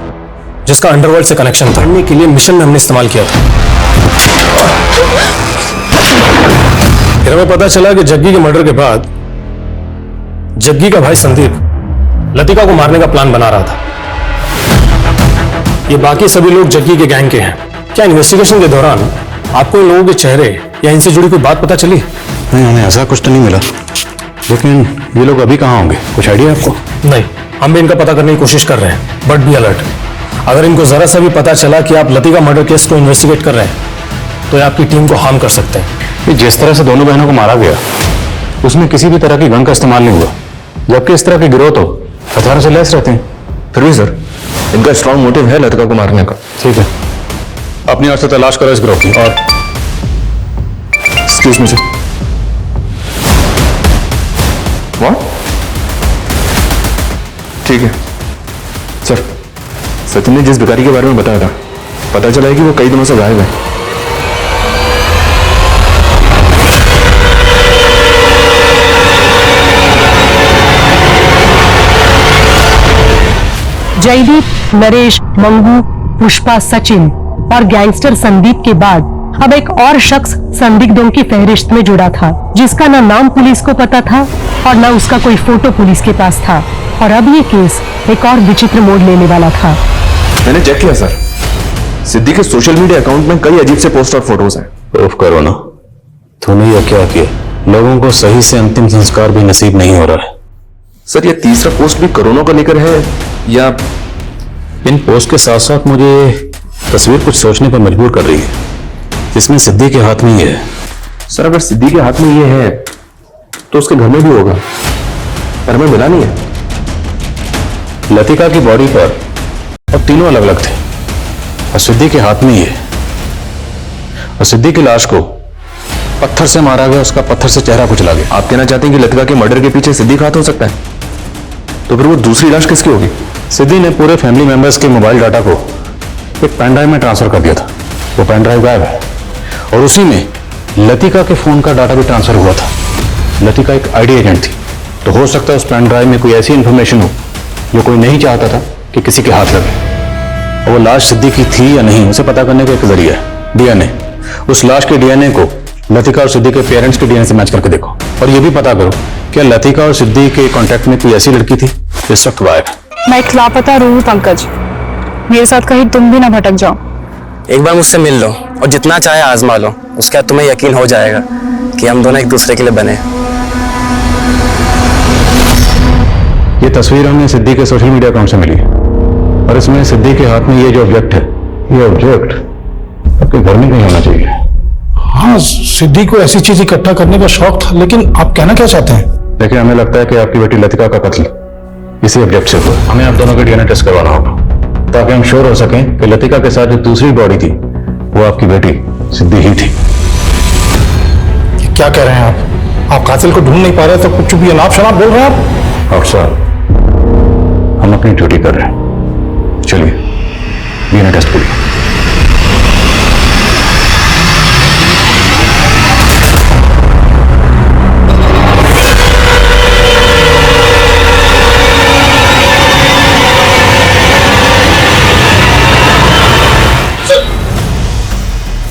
जिसका अंडरवर्ल्ड से कनेक्शन था। पकड़ने के लिए मिशन में हमने इस्तेमाल किया था। फिर हमें पता चला कि जग्गी के मर्डर के बाद जग्गी का भाई संदीप लतिका को मारने का प्लान बना रहा था। ये बाकी सभी लोग जग्गी के गैंग के हैं। क्या इन्वेस्टिगेशन के दौरान आपको इन लोगों के चेहरे या इनसे जुड़ी कोई बात पता चली? नहीं, हमें ऐसा कुछ तो नहीं मिला, लेकिन ये लोग अभी कहाँ होंगे, कुछ आइडिया आपको? नहीं, हम भी इनका पता करने की कोशिश कर रहे हैं, बट बी अलर्ट। अगर इनको जरा सा भी पता चला कि आप लतिका मर्डर केस को इन्वेस्टिगेट कर रहे हैं तो ये आपकी टीम को हार्म कर सकते हैं। जिस तरह से दोनों बहनों को मारा गया उसमें किसी भी तरह की गन का इस्तेमाल नहीं हुआ, जबकि इस तरह के गिरोह तो हथियारों से लैस रहते हैं। फिर भी सर, इनका स्ट्रॉन्ग मोटिव है लतिका को मारने का। ठीक है, अपनी ओर से तलाश करो इस ग्रुप की। और एक्सक्यूज मी सर। व्हाट? ठीक है सर। सचिन ने जिस भिखारी के बारे में बताया था, पता चला है कि वो कई दिनों से गायब है। जयदीप, नरेश, मंगू, पुष्पा, सचिन और गैंगस्टर संदीप के बाद अब एक और शख्स संदिग्धों की फहरिस्त में जुड़ा था, जिसका ना नाम पुलिस को पता था और ना उसका कोई फोटो पुलिस के पास था। और अब ये केस एक और विचित्र मोड़ लेने वाला था। मैंने चेक किया सर, सिद्दीक के सोशल मीडिया अकाउंट में कई अजीब से पोस्ट और फोटोज हैं। प्रूफ करो ना, तूने यह क्या किया? लोगों को सही से अंतिम संस्कार भी नसीब नहीं हो रहा है। सर ये तीसरा पोस्ट भी कोरोना को लेकर है या? इन पोस्ट के साथ साथ मुझे तस्वीर कुछ सोचने पर मजबूर कर रही है। इसमें सिद्दीक के हाथ में ही है। सर अगर सिद्दीक के हाथ में ये है तो उसके घर में भी होगा, पर हमें मिला नहीं है। लतिका की बॉडी पर और तीनों अलग अलग थे और सिद्दीक के हाथ में ही है। और सिद्दीक की लाश को पत्थर से मारा गया, उसका पत्थर से चेहरा कुचला गया। आप कहना चाहते हैं कि लतिका के मर्डर के पीछे सिद्दीक हाथ हो सकता है? तो फिर वो दूसरी लाश किसकी होगी? सिद्दीक ने पूरे फैमिली मेंबर्स के मोबाइल डाटा को एक पेन ड्राइव में ट्रांसफर कर दिया था। वो पेन ड्राइव गायब है और उसी में लतिका के फोन का डाटा भी ट्रांसफर हुआ था। लतिका एक आईडी एजेंट थी, तो हो सकता है उस पेन ड्राइव में कोई ऐसी इंफॉर्मेशन हो जो कोई नहीं चाहता था कि किसी के हाथ लगे। और वो लाश सिद्दीक की थी या नहीं, उसे पता करने का एक जरिया है डीएनए। उस लाश के डीएनए को लतिका और सिद्दीक के पेरेंट्स के डीएनए से मैच करके देखो और ये भी पता करो क्या लतिका और सिद्दीक के कांटेक्ट में कोई ऐसी लड़की थी जिस वक्त गायब है। मैं एक लापता रूह हूं पंकज, मेरे साथ कहीं तुम भी ना भटक जाओ। एक बार मुझसे मिल लो और जितना चाहे आजमा लो, उसके बाद तुम्हें यकीन हो जाएगा कि हम दोनों एक दूसरे के लिए बने। ये तस्वीर हमें सिद्दीक के सोशल मीडिया अकाउंट से मिली है और इसमें सिद्दीक के हाथ में ये जो ऑब्जेक्ट है, ये ऑब्जेक्ट आपके घर में नहीं होना चाहिए। हाँ, सिद्दीक को ऐसी चीज इकट्ठा करने का शौक था, लेकिन आप कहना क्या चाहते हैं? देखिए, हमें लगता है कि आपकी बेटी लतिका का कत्ल इसी ऑब्जेक्ट से हुआ। हमें आप दोनों का डीएनए टेस्ट करवाना होगा ताकि हम श्योर हो सकें कि लतिका के साथ जो दूसरी बॉडी थी वो आपकी बेटी सिद्दी ही थी। क्या कह रहे हैं आप? आप कातिल को ढूंढ नहीं पा रहे तो कुछ भी अनाप शनाप बोल रहे हैं आप? और सर, हम अपनी ड्यूटी कर रहे हैं। चलिए डीएनए टेस्ट करिए।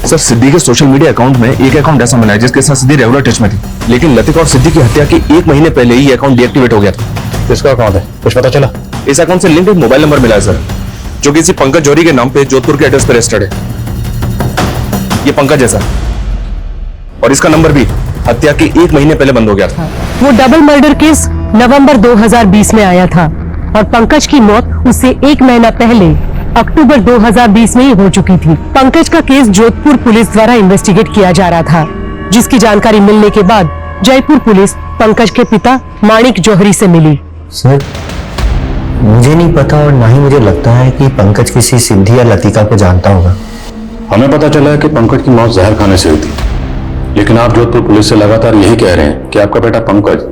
सर सिद्दीक के सोशल मीडिया अकाउंट में एक अकाउंट ऐसा मिला है जिसके साथ सिद्दीक रेगुलर टच में थी, लेकिन लतिका और सिद्दीक की हत्या के 1 महीने पहले ही ये अकाउंट डीएक्टिवेट हो गया था। किसका अकाउंट है, कुछ पता चला? इस अकाउंट से लिंक एक मोबाइल नंबर मिला है सर, जो किसी पंकज जौहरी के नाम पे जोधपुर के एड्रेस पर रजिस्टर्ड है। ये पंकज है सर, और इसका नंबर भी हत्या के 1 महीने पहले बंद हो गया था। वो डबल मर्डर केस नवंबर 2020 में आया था और पंकज की मौत उससे 1 महीना पहले अक्टूबर 2020 में ही हो चुकी थी। पंकज का केस जोधपुर पुलिस द्वारा इन्वेस्टिगेट किया जा रहा था, जिसकी जानकारी मिलने के बाद जयपुर पुलिस पंकज के पिता माणिक जौहरी से मिली। सर, मुझे नहीं पता और ना ही मुझे लगता है कि पंकज किसी सिद्धि या लतिका को जानता होगा। हमें पता चला है कि पंकज की मौत जहर खाने से हुई थी, लेकिन आप जोधपुर पुलिस से लगातार यही कह रहे हैं कि आपका बेटा पंकज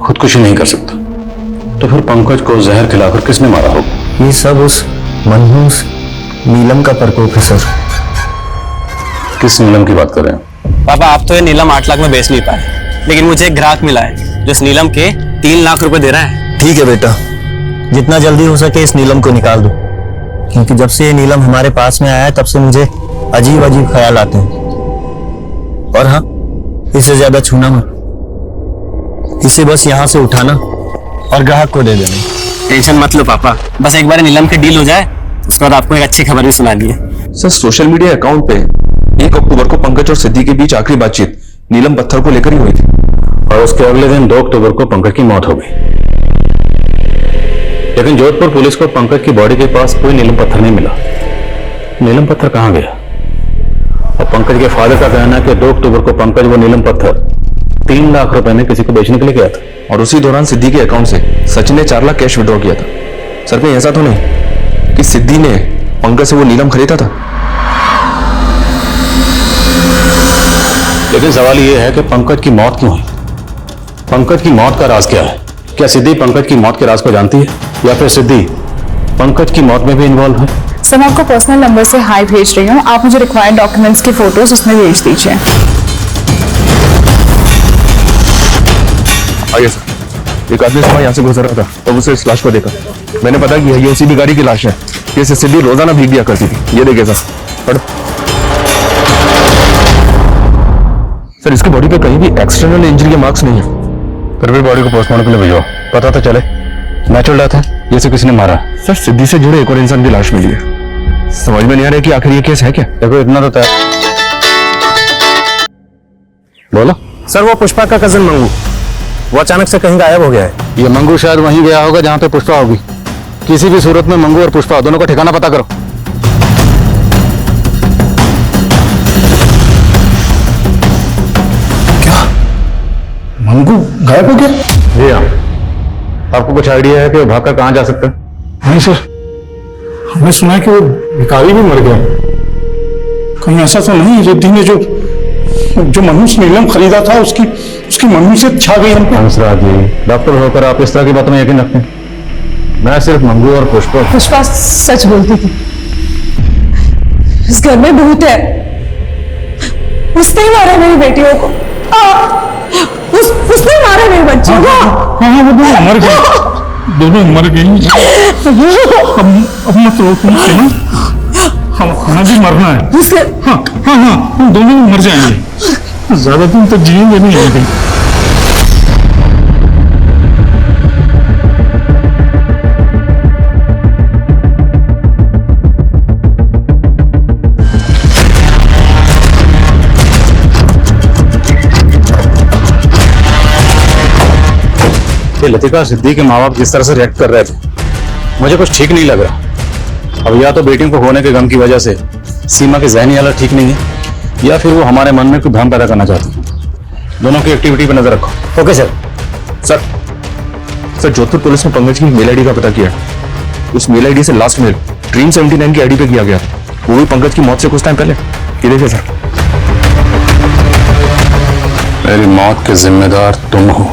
खुदकुशी नहीं कर सकता। तो फिर पंकज को जहर खिलाकर किसने मारा होगा? ये सब उस मनहूस नीलम का प्रकोप है सर। किस नीलम की बात कर रहे हैं? पापा, आप तो ये नीलम 8 लाख में बेच नहीं पाए, लेकिन मुझे एक ग्राहक मिला है जो इस नीलम के 3 लाख रुपए दे रहा है। ठीक है बेटा, जितना जल्दी हो सके इस नीलम को निकाल दो, क्योंकि जब से ये नीलम हमारे पास में आया है तब से मुझे अजीब अजीब ख्याल आते हैं। और हाँ, इसे ज्यादा छूना मत, इसे बस यहाँ से उठाना और ग्राहक को दे देना। टेंशन मत लो पापा, बस एक बार नीलम की डील हो जाए, उसके बाद आपको एक अच्छी खबर भी सुनानी है। सर सोशल मीडिया अकाउंट पे 1 अक्टूबर को पंकज और सिद्दीक के बीच आखिरी बातचीत नीलम पत्थर को लेकर ही हुई थी, और उसके अगले दिन 2 अक्टूबर को पंकज की मौत हो गई। लेकिन जोधपुर पुलिस को पंकज की बॉडी के पास कोई नीलम पत्थर नहीं मिला। नीलम पत्थर कहां गया? और पंकज के फादर का कहना है कि 2 अक्टूबर को पंकज वो नीलम पत्थर 3 लाख रुपए में किसी को बेचने के लिए गया था, और उसी दौरान सिद्दीक के अकाउंट से सचिन ने 4 लाख कैश विड्रॉ किया था। सर कहीं ऐसा तो नहीं कि सिद्धि ने पंकज से वो नीलम खरीदा था। लेकिन सवाल यह है कि पंकज की मौत क्यों हुई? पंकज की मौत का राज क्या है? क्या सिद्धि पंकज की मौत के राज को जानती है या फिर सिद्धि पंकज की मौत में भी इन्वॉल्व है? सर मैं आपको पर्सनल नंबर से हाई भेज रही हूँ, आप मुझे रिक्वायर्ड डॉक्यूमेंट्स की फोटोज उसमें भेज दीजिए। आइए सर। एक आदमी सुबह यहाँ से गुजर रहा था तब उसे इस लाश को देखा। मैंने पता कि ये उसी भिखारी की लाश है। ये सिद्धि रोजाना भीख दिया करती थी। ये देखिए सर, पढ़ो। सर इसकी बॉडी पे कहीं भी एक्सटर्नल इंजरी के मार्क्स नहीं है। फिर भी बॉडी को पोस्टमार्टम के लिए भेजो, पता तो चले। नेचुरल डेथ है, जैसे किसी ने मारा। सर सिद्धि से जुड़े एक और इंसान की लाश मिली है। समझ में नहीं आ रहा कि आखिर ये केस है क्या। देखो इतना तो तय। बोलो। सर वो पुष्पा का कजिन मंगू, वो अचानक से कहीं गायब हो गया है। ये मंगू शायद वहीं गया होगा जहां पे पुष्पा होगी। किसी भी सूरत में मंगू और पुष्पा दोनों का ठिकाना पता करो। क्या मंगू गायब हो गया? जी हाँ। आपको कुछ आइडिया है कि वो भागकर कहां जा सकता है? नहीं सर, हमने सुना है कि वो भिखारी भी मर गया। कहीं ऐसा तो नहीं रिद्धि ने जो मनुष्य नीलम खरीदा था उसकी मनुष्य छा गई हम पे। हंसराज जी, डॉक्टर होकर आप इस तरह की बातों में यकीन रखते हैं? मैं सिर्फ मंगू और पुष्पा सच बोलती थी। इस घर में भूत है। उसने ही मारा मेरी बेटियों को। उसने मारा मेरे बच्चों को। हाँ वो दोनों मर गए, दोनों मर गई। अब मत रो तुम, हमें भी मरना है। हाँ हाँ हाँ, हम दोनों मर जाएंगे, ज्यादा दिन तक जिएंगे नहीं आएंगे। लतिका सिद्धि के माँ बाप जिस तरह से रिएक्ट कर रहे थे, मुझे कुछ ठीक नहीं लग रहा। अब या तो बेटियों को होने के गम की वजह से सीमा की ज़हनी हालत ठीक नहीं है, या फिर वो हमारे मन में कोई भ्रम पैदा करना चाहती है। दोनों की एक्टिविटी पर नजर रखो। Okay sir. Sir Jodhpur police ने पंकज की मेल आईडी का पता किया। उस मेल आईडी से लास्ट मेल ड्रीम 79 की आईडी पे किया गया, वो भी पंकज की मौत से कुछ टाइम पहले। ये देखिए सर। मेरी मौत के जिम्मेदार तुम हो,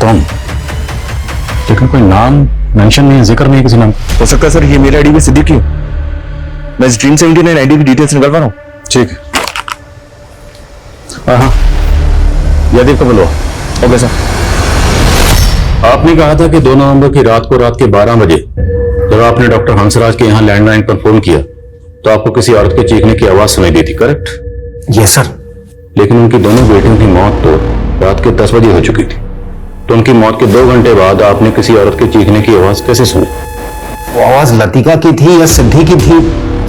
तुम। लेकिन कोई नाम मेंशन नहीं है, जिक्र नहीं है किसी नाम। हो सकता है सर ये मेल आईडी भी सिद्धि की हो। मैं इस ड्रीम 79 आईडी की डिटेल्स निकलवा रहा हूँ। ठीक है। हाँ, यादव को बुलवा। Okay sir. आपने कहा था कि 2 नवंबर की रात को रात के 12 बजे जब आपने डॉक्टर हंसराज के यहाँ लैंडलाइन पर फोन किया तो आपको किसी औरत के चीखने की आवाज सुनाई दी थी, करेक्ट? Yes sir. लेकिन उनकी दोनों बेटियों की मौत तो रात के 10 बजे हो चुकी थी, तो उनकी मौत के 2 घंटे बाद आपने किसी औरत के चीखने की आवाज कैसे सुनी? वो आवाज लतिका की थी या सिद्धि की थी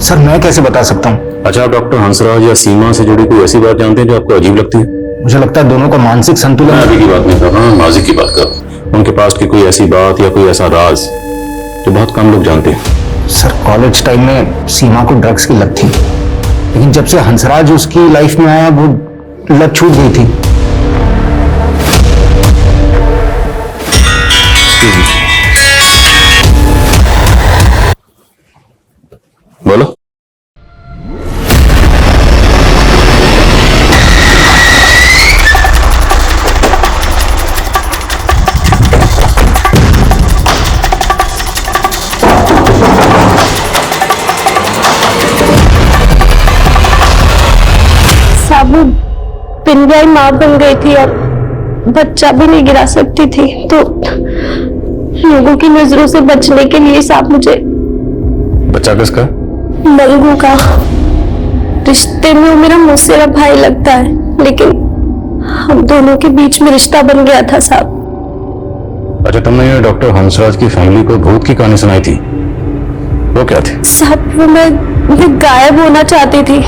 सर, मैं कैसे बता सकता हूँ? अच्छा, आप डॉक्टर हंसराज या सीमा से जुड़ी कोई ऐसी बात जानते हैं जो आपको अजीब लगती है? मुझे लगता है दोनों का मानसिक संतुलन। अभी की बात नहीं कर रहा, माजी की बात कर रहा हूं। उनके पास की कोई ऐसी बात या कोई ऐसा राज जो बहुत कम लोग जानते हैं। सर कॉलेज टाइम में सीमा को ड्रग्स की लत थी, लेकिन जब से हंसराज उसकी लाइफ में आया वो लत छूट गई थी। बोलो। साबू पिन गई, माँ बन गई थी और बच्चा भी नहीं गिरा सकती थी, तो लोगों की नजरों से बचने के लिए साहब मुझे बच्चा किसका? मंगू का। रिश्ते में वो मेरा मौसेरा भाई लगता है, लेकिन हम दोनों के बीच में रिश्ता बन गया था साहब। अच्छा, तुमने ये डॉक्टर हंसराज की फैमिली को भूत की कहानी सुनाई थी, वो क्या थी? साहब वो मैं गायब होना चाहती थी,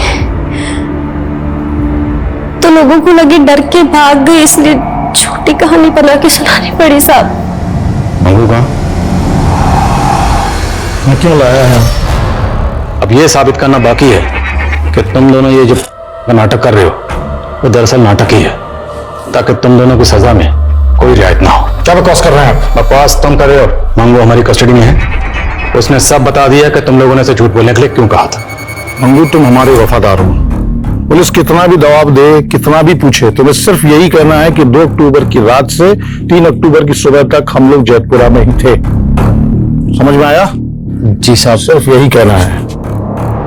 तो लोगों को लगे डर के भाग गई, इसलिए छोटी कहानी बना के सुनानी पड़ी साहब। मंगू कहाँ? मैं क्यों लाया है? अब ये साबित करना बाकी है कि तुम दोनों ये जो नाटक कर रहे हो वो दरअसल नाटक ही है, ताकि तुम दोनों की सजा में कोई रियायत ना हो। क्या बकवास कर रहे हैं आप? बकवास तुम कर रहे हो। मंगू हमारी कस्टडी में है, उसने सब बता दिया कि तुम लोगों ने उसे झूठ बोलने के लिए क्यों कहा था। मंगू, तुम हमारे वफादार हो। पुलिस कितना भी दबाव दे, कितना भी पूछे, तुम्हें सिर्फ यही कहना है कि 2 अक्टूबर की रात से 3 अक्टूबर की सुबह तक हम लोग जैतपुरा में ही थे। समझ में आया? जी साहब। सिर्फ यही कहना है।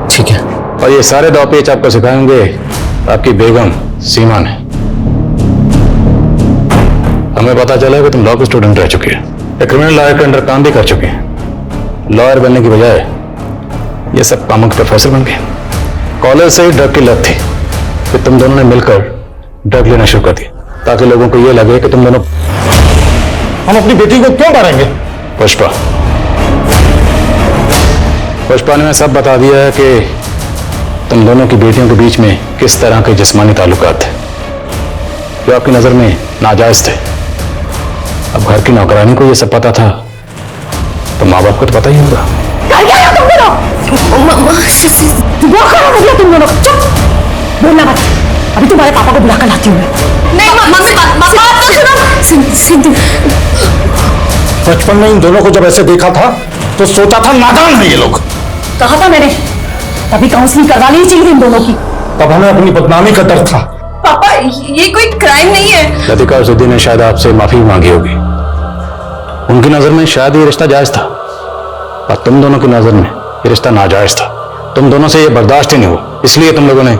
ठीक है। और ये सारे दावपेच आपको सिखाएंगे आपकी बेगम सीमा ने। हमें पता चला कि तुम लॉ के स्टूडेंट रह चुके हैं, क्रिमिनल लॉयर के अंडर काम भी कर चुके हैं। लॉयर बनने की बजाय ये सब कामों के प्रोफेसर बन गए। कॉलेज से ही ड्रग की लत थी, फिर तुम दोनों ने मिलकर ड्रग लेना शुरू कर दिया ताकि लोगों को ये लगे कि तुम दोनों। हम अपनी बेटी को क्यों मारेंगे? पुष्पा ने मैं सब बता दिया है कि तुम दोनों की बेटियों के बीच में किस तरह के जिस्मानी ताल्लुकात थे जो आपकी नजर में नाजायज थे। अब घर की नौकरानी को ये सब पता था तो माँ बाप को तो पता ही होगा। तुम दोनों चुप, बोलना मत। अभी तुम्हारे पापा को बुलाकर लाती हूँ। नहीं सिद्धू, बचपन में इन दोनों को जब ऐसे देखा था तो सोचा था नादान है ये लोग। कहा था मैंने, तभी काउंसलिंग करवा ली चाहिए इन दोनों की। तब हमें अपनी बदनामी का डर था। पापा ये कोई क्राइम नहीं है। लतिका और सिद्धि ने शायद आपसे माफी मांगी होगी। उनकी नजर में शायद ये रिश्ता जायज था और तुम दोनों की नजर में ये रिश्ता नाजायज था। तुम दोनों से ये बर्दाश्त ही नहीं हुआ, इसलिए तुम लोगों ने।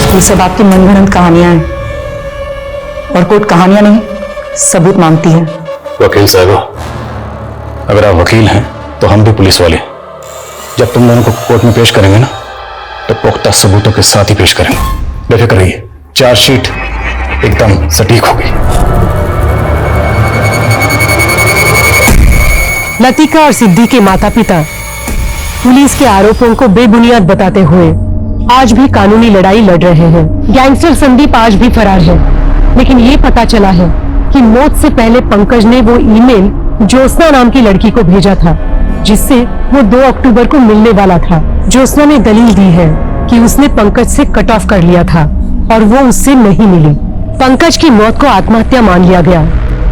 ये सब आपकी मनगढ़ंत कहानियां हैं और कोर्ट कहानियां नहीं, सबूत मांगती है। वकील साहब, अगर आप वकील हैं तो हम भी पुलिस वाले हैं। जब तुम दोनों को कोर्ट में पेश करेंगे ना तो पुख्ता सबूतों के साथ ही पेश करेंगे। बेफिक्र रहिए, चार्जशीट एकदम सटीक होगी। लतिका और सिद्धि के माता पिता पुलिस के आरोपों को बेबुनियाद बताते हुए आज भी कानूनी लड़ाई लड़ रहे हैं। गैंगस्टर संदीप आज भी फरार है, लेकिन ये पता चला है कि मौत से पहले पंकज ने वो ईमेल ज्योत्सना नाम की लड़की को भेजा था जिससे वो 2 अक्टूबर को मिलने वाला था। ज्योत्सना ने दलील दी है कि उसने पंकज से कट ऑफ कर लिया था और वो उससे नहीं मिली। पंकज की मौत को आत्महत्या मान लिया गया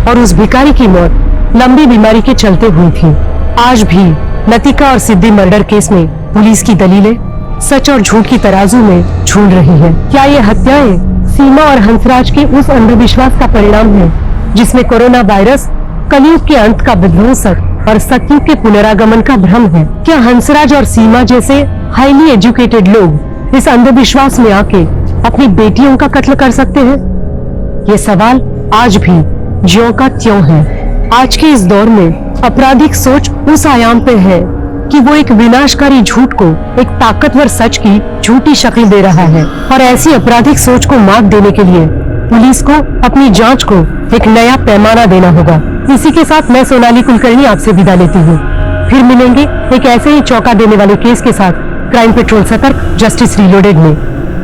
और उस भिखारी की मौत लंबी बीमारी के चलते हुई थी। आज भी लतिका और सिद्धि मर्डर केस में पुलिस की दलीलें सच और झूठ की तराजू में झूल रही है। क्या ये हत्याएं सीमा और हंसराज के उस अंधविश्वास का परिणाम है जिसमें कोरोना वायरस कलयुग के अंत का विध्वंसक और सतयुग के पुनरागमन का भ्रम है? क्या हंसराज और सीमा जैसे हाईली एजुकेटेड लोग इस अंधविश्वास में आके अपनी बेटियों का कत्ल कर सकते हैं? ये सवाल आज भी ज्यों का त्यों है। आज के इस दौर में आपराधिक सोच उस आयाम पे है कि वो एक विनाशकारी झूठ को एक ताकतवर सच की झूठी शक्ल दे रहा है और ऐसी आपराधिक सोच को मात देने के लिए पुलिस को अपनी जांच को एक नया पैमाना देना होगा। इसी के साथ मैं सोनाली कुलकर्णी आपसे विदा लेती हूँ। फिर मिलेंगे एक ऐसे ही चौंका देने वाले केस के साथ क्राइम पेट्रोल सतर्क जस्टिस रीलोडेड में।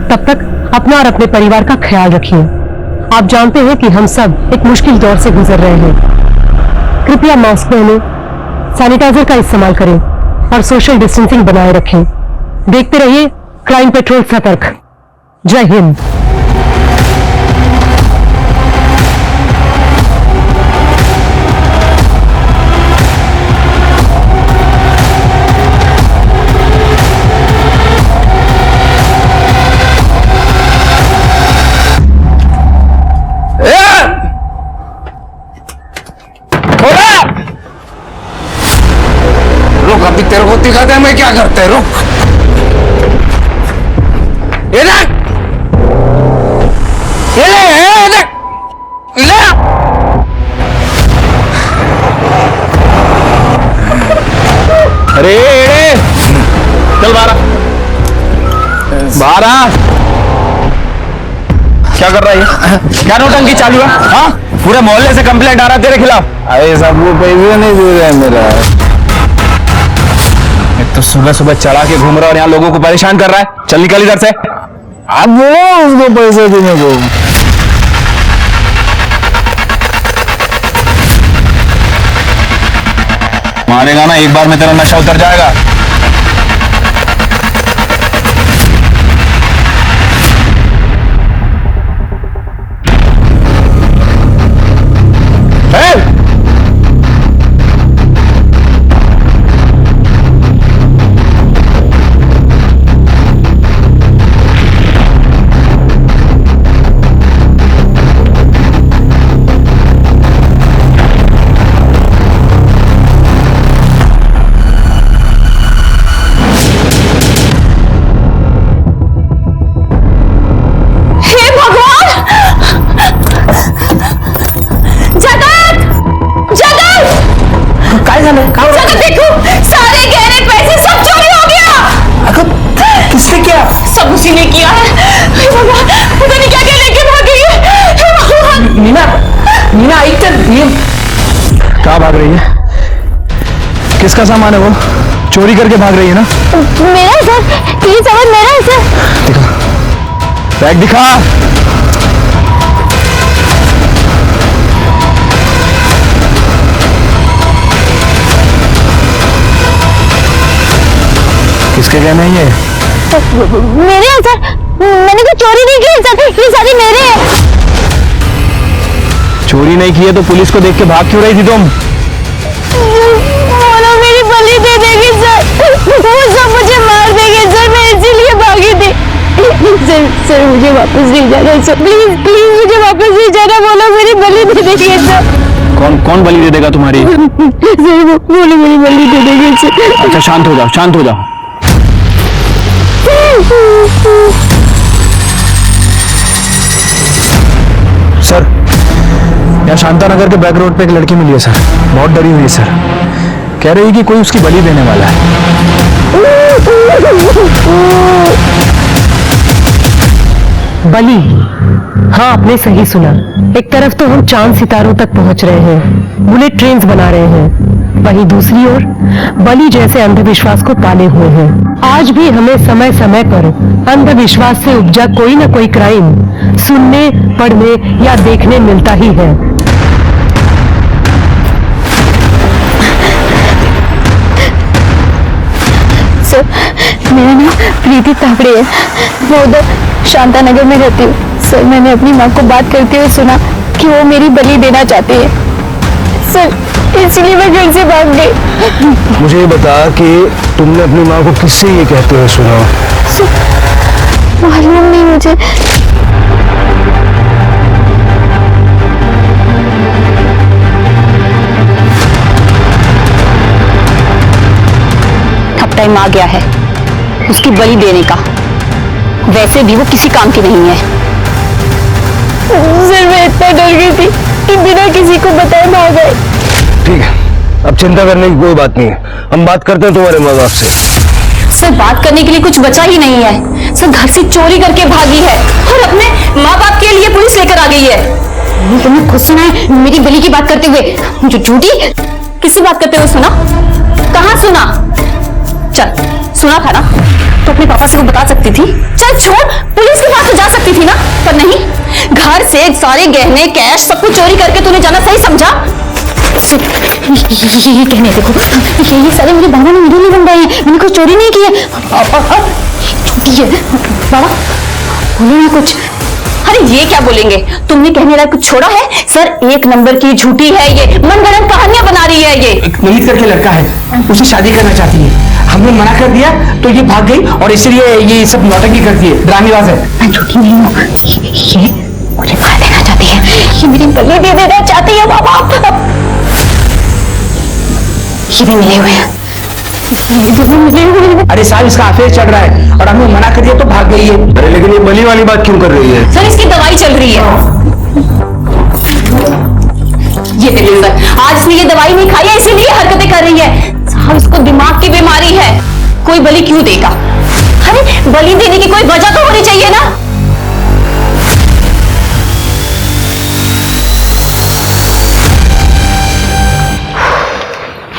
तब तक अपना और अपने परिवार का ख्याल रखिए। आप जानते हैं कि हम सब एक मुश्किल दौर से गुजर रहे हैं। कृपया मास्क पहने, सैनिटाइजर का इस्तेमाल करें और सोशल डिस्टेंसिंग बनाए रखें। देखते रहिए क्राइम पेट्रोल सतर्क। जय हिंद। रुक, अभी तेरे को दिखाते हैं मैं क्या करते हैं। रुक, ये देख, ये देख, ले। अरे चल बाहर बाहर आ। क्या कर रहा है? क्या नौटंकी चालू है? हाँ, पूरे मोहल्ले से कंप्लेंट आ रहा है तेरे खिलाफ। अरे साहब वो पैसे नहीं दे रहे हैं मेरा। एक तो सुबह सुबह चढ़ा के घूम रहा और यहाँ लोगों को परेशान कर रहा है। चल निकल इधर से। आप बोलो उसको पैसे देने को। मानेगा ना, एक बार में तेरा नशा उतर जाएगा। देखो, सारे गहने पैसे सब चोरी हो गया। किसने किया? सब उसी ने किया है। भगवान, पता नहीं क्या क्या लेके भाग गई है। मीना, मीना आई चल। कहाँ भाग रही है? किसका सामान है वो? चोरी करके भाग रही है ना? मेरा सर, ये सामान मेरा है सर। दिखा, बैग दिखा। किसके गहने हैं ये? मेरे हैं सर, मैंने कोई चोरी नहीं की सर, ये सारी मेरे हैं। चोरी नहीं की है तो पुलिस को देख के भाग क्यों रही थी तुम? बोलो मेरी बलि दे देंगे सर, वो सब मुझे मार देंगे सर, मैं इसीलिए भागी थी। सर सर मुझे वापस ले जाना सर, प्लीज प्लीज मुझे वापस ले जाना। बोलो मेरी बलि दे देंगे सर। कौन कौन बलि दे देगा तुम्हारी? सर बोलो मेरी बलि दे देंगे सर। अच्छा शांत हो जाओ, शांत हो जाओ। सर, यहाँ शांतानगर के बैक रोड पे एक लड़की मिली है सर, बहुत डरी हुई है सर, कह रही है कि कोई उसकी बलि देने वाला है। बलि? हाँ, आपने सही सुना। एक तरफ तो हम चांद सितारों तक पहुंच रहे हैं, बुलेट ट्रेन्स बना रहे हैं, वहीं दूसरी ओर बलि जैसे अंधविश्वास को पाले हुए हैं। आज भी हमें समय समय पर अंधविश्वास से उपजा कोई न कोई क्राइम सुनने, पढ़ने या देखने मिलता ही है। सर, मेरा नाम प्रीति तावड़े है, मैं उधर शांतानगर में रहती हूँ। सर, मैंने अपनी माँ को बात करते हुए सुना कि वो मेरी बलि देना चाहती है सर, इसलिए मैं घर से भाग गई। मुझे ये बता कि तुमने अपनी माँ को किससे ये कहते हुए सुना? मालूम नहीं मुझे। अब टाइम आ गया है उसकी बलि देने का, वैसे भी वो किसी काम की नहीं है। सर, मैं इतना डर गई थी कि बिना किसी को बताए भाग गए। ठीक है, अब चिंता करने की कोई बात नहीं है, हम बात करते हैं तुम्हारे माँ बाप से। सर, बात करने के लिए कुछ बचा ही नहीं है। सर, घर से चोरी करके भागी है और अपने माँ बाप के लिए पुलिस लेकर आ गई है। तुमने खुद सुना है मेरी बलि की बात करते हुए? जो झूठी किसी बात करते हुए सुना? कहाँ सुना? चल, सुना था ना तो अपने पापा से वो बता सकती थी। चल छोड़, पुलिस के पास तो जा सकती थी ना, पर नहीं, घर से सारे गहने कैश सब कुछ चोरी करके तूने जाना सही समझा? ये कहने देखो, ये सारे मेरे बाबा ने मेरे लिए बनवाए हैं, मैंने कुछ चोरी नहीं की है। झूठी है बाबा, बोलो ना कुछ। अरे ये क्या बोलेंगे, तुमने कहने लायक कुछ छोड़ा है? सर, एक नंबर की झूठी है ये, मनगढ़ंत कहानियां बना रही है ये। एक मोहित करके लड़का है, उसे शादी करना चाहती है, हमने मना कर दिया तो ये भाग गई और इसलिए ये सब नौटंकी करती है, ड्रामेबाज है। मैं झूठी नहीं हूँ, ये मुझे मार देना चाहती है, ये मेरी बलि दे देना चाहती है बाबा। ये भी मिले हुए हैं, अरे साहब, इसका अफेयर चल रहा है और हमने मना कर दिया तो भाग गई है। अरे लेकिन ये बलि वाली बात क्यों कर रही है? सर, इसकी दवाई चल रही है। ये देखिए सर, आज इसने ये दवाई नहीं खाई है इसीलिए हरकतें कर रही है। साहब, इसको दिमाग की बीमारी है, कोई बलि क्यों देगा? अरे बलि देने की कोई वजह तो होनी चाहिए ना।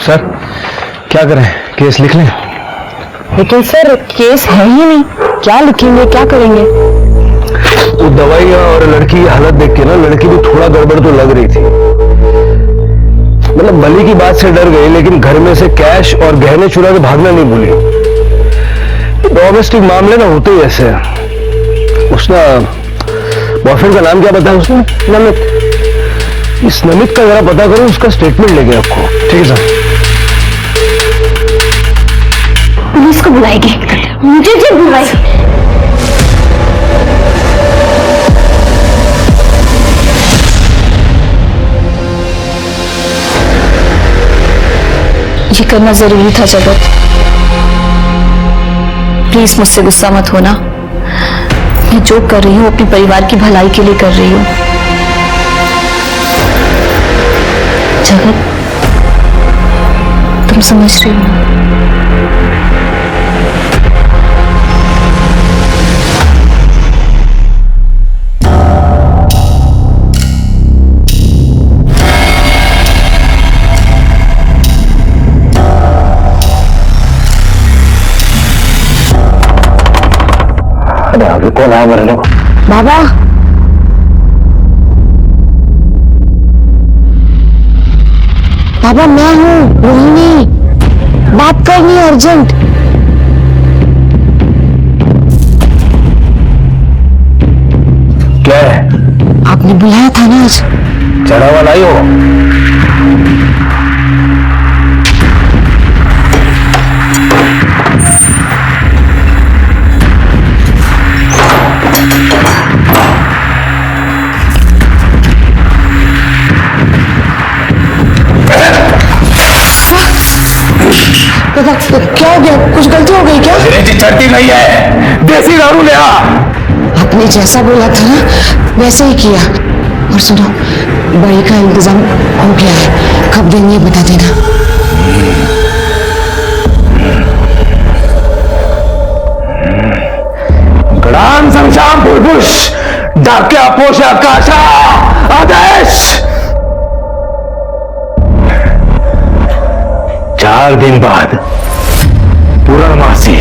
सर, क्या करें, केस लिख लें? लेकिन सर, केस है ही नहीं, क्या लिखेंगे, क्या करेंगे? वो दवाइयाँ और लड़की की हालत देख के ना लड़की को थोड़ा गड़बड़ तो लग रही थी। मतलब बलि की बात से डर गई, लेकिन घर में से कैश और गहने चुरा के भागना नहीं भूली। डोमेस्टिक मामले ना होते ही ऐसे। उसका बॉयफ्रेंड का नाम क्या बताया उसने? नमित। इस नमित का जरा पता करो, उसका स्टेटमेंट लेंगे आपको। ठीक है सर। पुलिस को बुलाएगी, मुझे क्यों बुलाएगी? ये करना जरूरी था जगत। प्लीज मुझसे गुस्सा मत होना। मैं जो कर रही हूँ अपने परिवार की भलाई के लिए कर रही हूँ। जगत, तुम समझ रही हो? अरे कौन आया मेरे लोग? बाबा, बाबा मैं हूँ रोहिणी, बात करनी है अर्जेंट। क्या है? आपने बुलाया था ना आज। चढ़ा हुआ लाई हो? क्या हो गया? कुछ गलती हो गई क्या? चढ़ती नहीं है, देसी दारू ले आ। आपने जैसा बोला था ना वैसे ही किया। और सुनो, बड़ी का इंतजाम हो गया है, कब देंगे बता देना। गणान संशाम बुलबुश डाक्या पोषा काशा आदेश। 4 दिन बाद पूर्णमासी,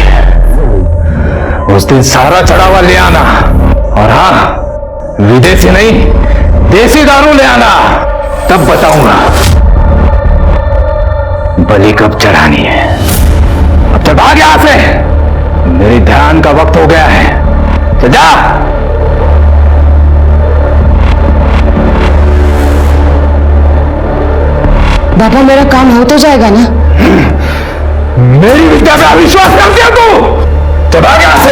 उस दिन सारा चढ़ावा ले आना। और हाँ, विदेशी नहीं देसी दारू ले आना, तब बताऊंगा बलि कब चढ़ानी है। अब चल भाग यहां से, मेरे ध्यान का वक्त हो गया है। चल जा। बाबा मेरा काम हो तो जाएगा ना? मेरी विद्या पे अविश्वास करती है तू? चल भाग यहां से।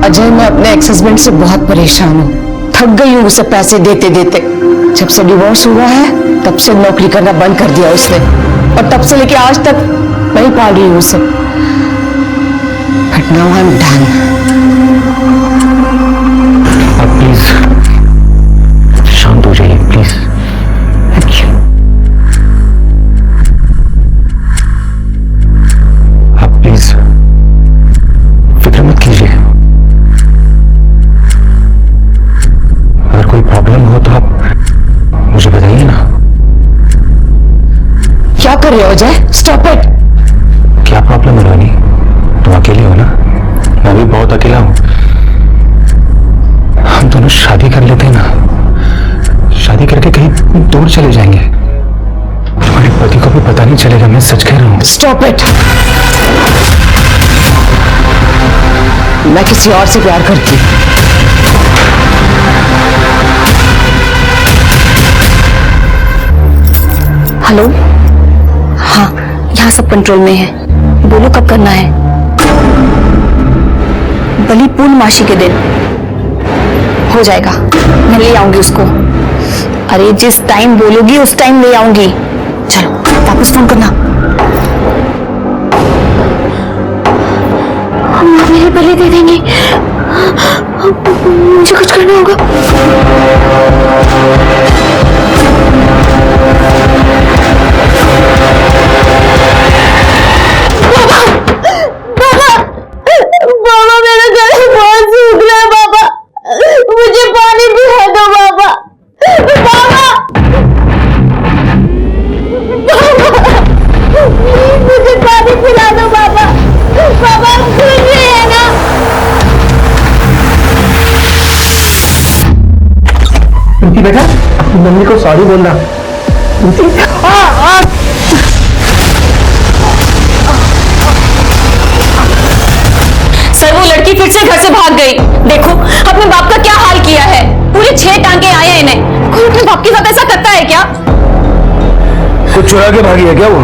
अजय, मैं अपने एक्स हस्बैंड से बहुत परेशान हूँ। थक गई हूँ उसे पैसे देते देते। जब से डिवोर्स हुआ है तब से नौकरी करना बंद कर दिया उसने, और तब से लेके आज तक मैं ही पाल रही हूँ उसे। But now I am done. आप प्लीज शांत हो जाइए, प्लीज। आप प्लीज फिक्र मत कीजिए। अगर कोई प्रॉब्लम हो तो आप मुझे बताइए ना। क्या कर रहे हो अजय? Stop it. क्या प्रॉब्लम है रानी? तुम अकेले हो ना? मैं भी बहुत अकेला हूं। हम दोनों शादी कर लेते हैं ना, शादी करके कहीं दूर चले जाएंगे। तुम्हारे पति को भी पता नहीं चलेगा, मैं सच कह रहा हूं। Stop it. मैं किसी और से प्यार करती हूँ। हेलो, हाँ यहाँ सब कंट्रोल में है। बोलो कब करना है? बलि पूर्णमासी के दिन। हो जाएगा, मैं ले आऊंगी उसको। अरे जिस टाइम बोलोगी उस टाइम ले आऊंगी। चलो वापस फोन करना। मेरे बलि दे देंगे, मुझे कुछ करना होगा। बाबा मेरा गला बहुत सूख रहा है बाबा, मुझे पानी पिला दो बाबा। बाबा मुझे पानी पिला दो बाबा। बाबा सुन रहे हैं ना? प्रीति बेटा, मम्मी को सॉरी बोलना। सर वो लड़की फिर से घर से भाग गई। देखो अपने बाप का क्या हाल किया है, पूरे 6 टांके आए हैं इन्हें। कोई अपने बाप के साथ ऐसा करता है क्या? कुछ चुरा के भागी है क्या वो?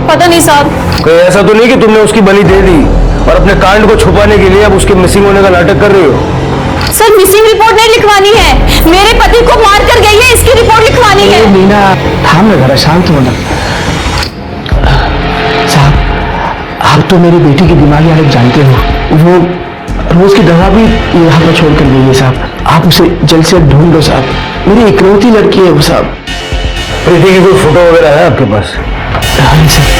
पता नहीं साहब। कोई ऐसा तो नहीं कि तुमने उसकी बलि दे दी और अपने कांड को छुपाने के लिए अब उसके मिसिंग होने का नाटक कर रही हो? सर मिसिंग रिपोर्ट नहीं लिखवानी है, मेरे पति को मार कर गई है, इसकी रिपोर्ट लिखवानी है। मीना थाम ले जरा, शांत होना। साहब आप तो मेरी बेटी की दिमागी हालत जानते हो, वो रोज की दवा भी यहाँ पर छोड़ कर गई है साहब। आप उसे जल्द से जल्द ढूंढ लो साहब, मेरी इकलौती लड़की है वो साहब। प्रीति की कोई फोटो वगैरह है आपके पास? हाँ सर।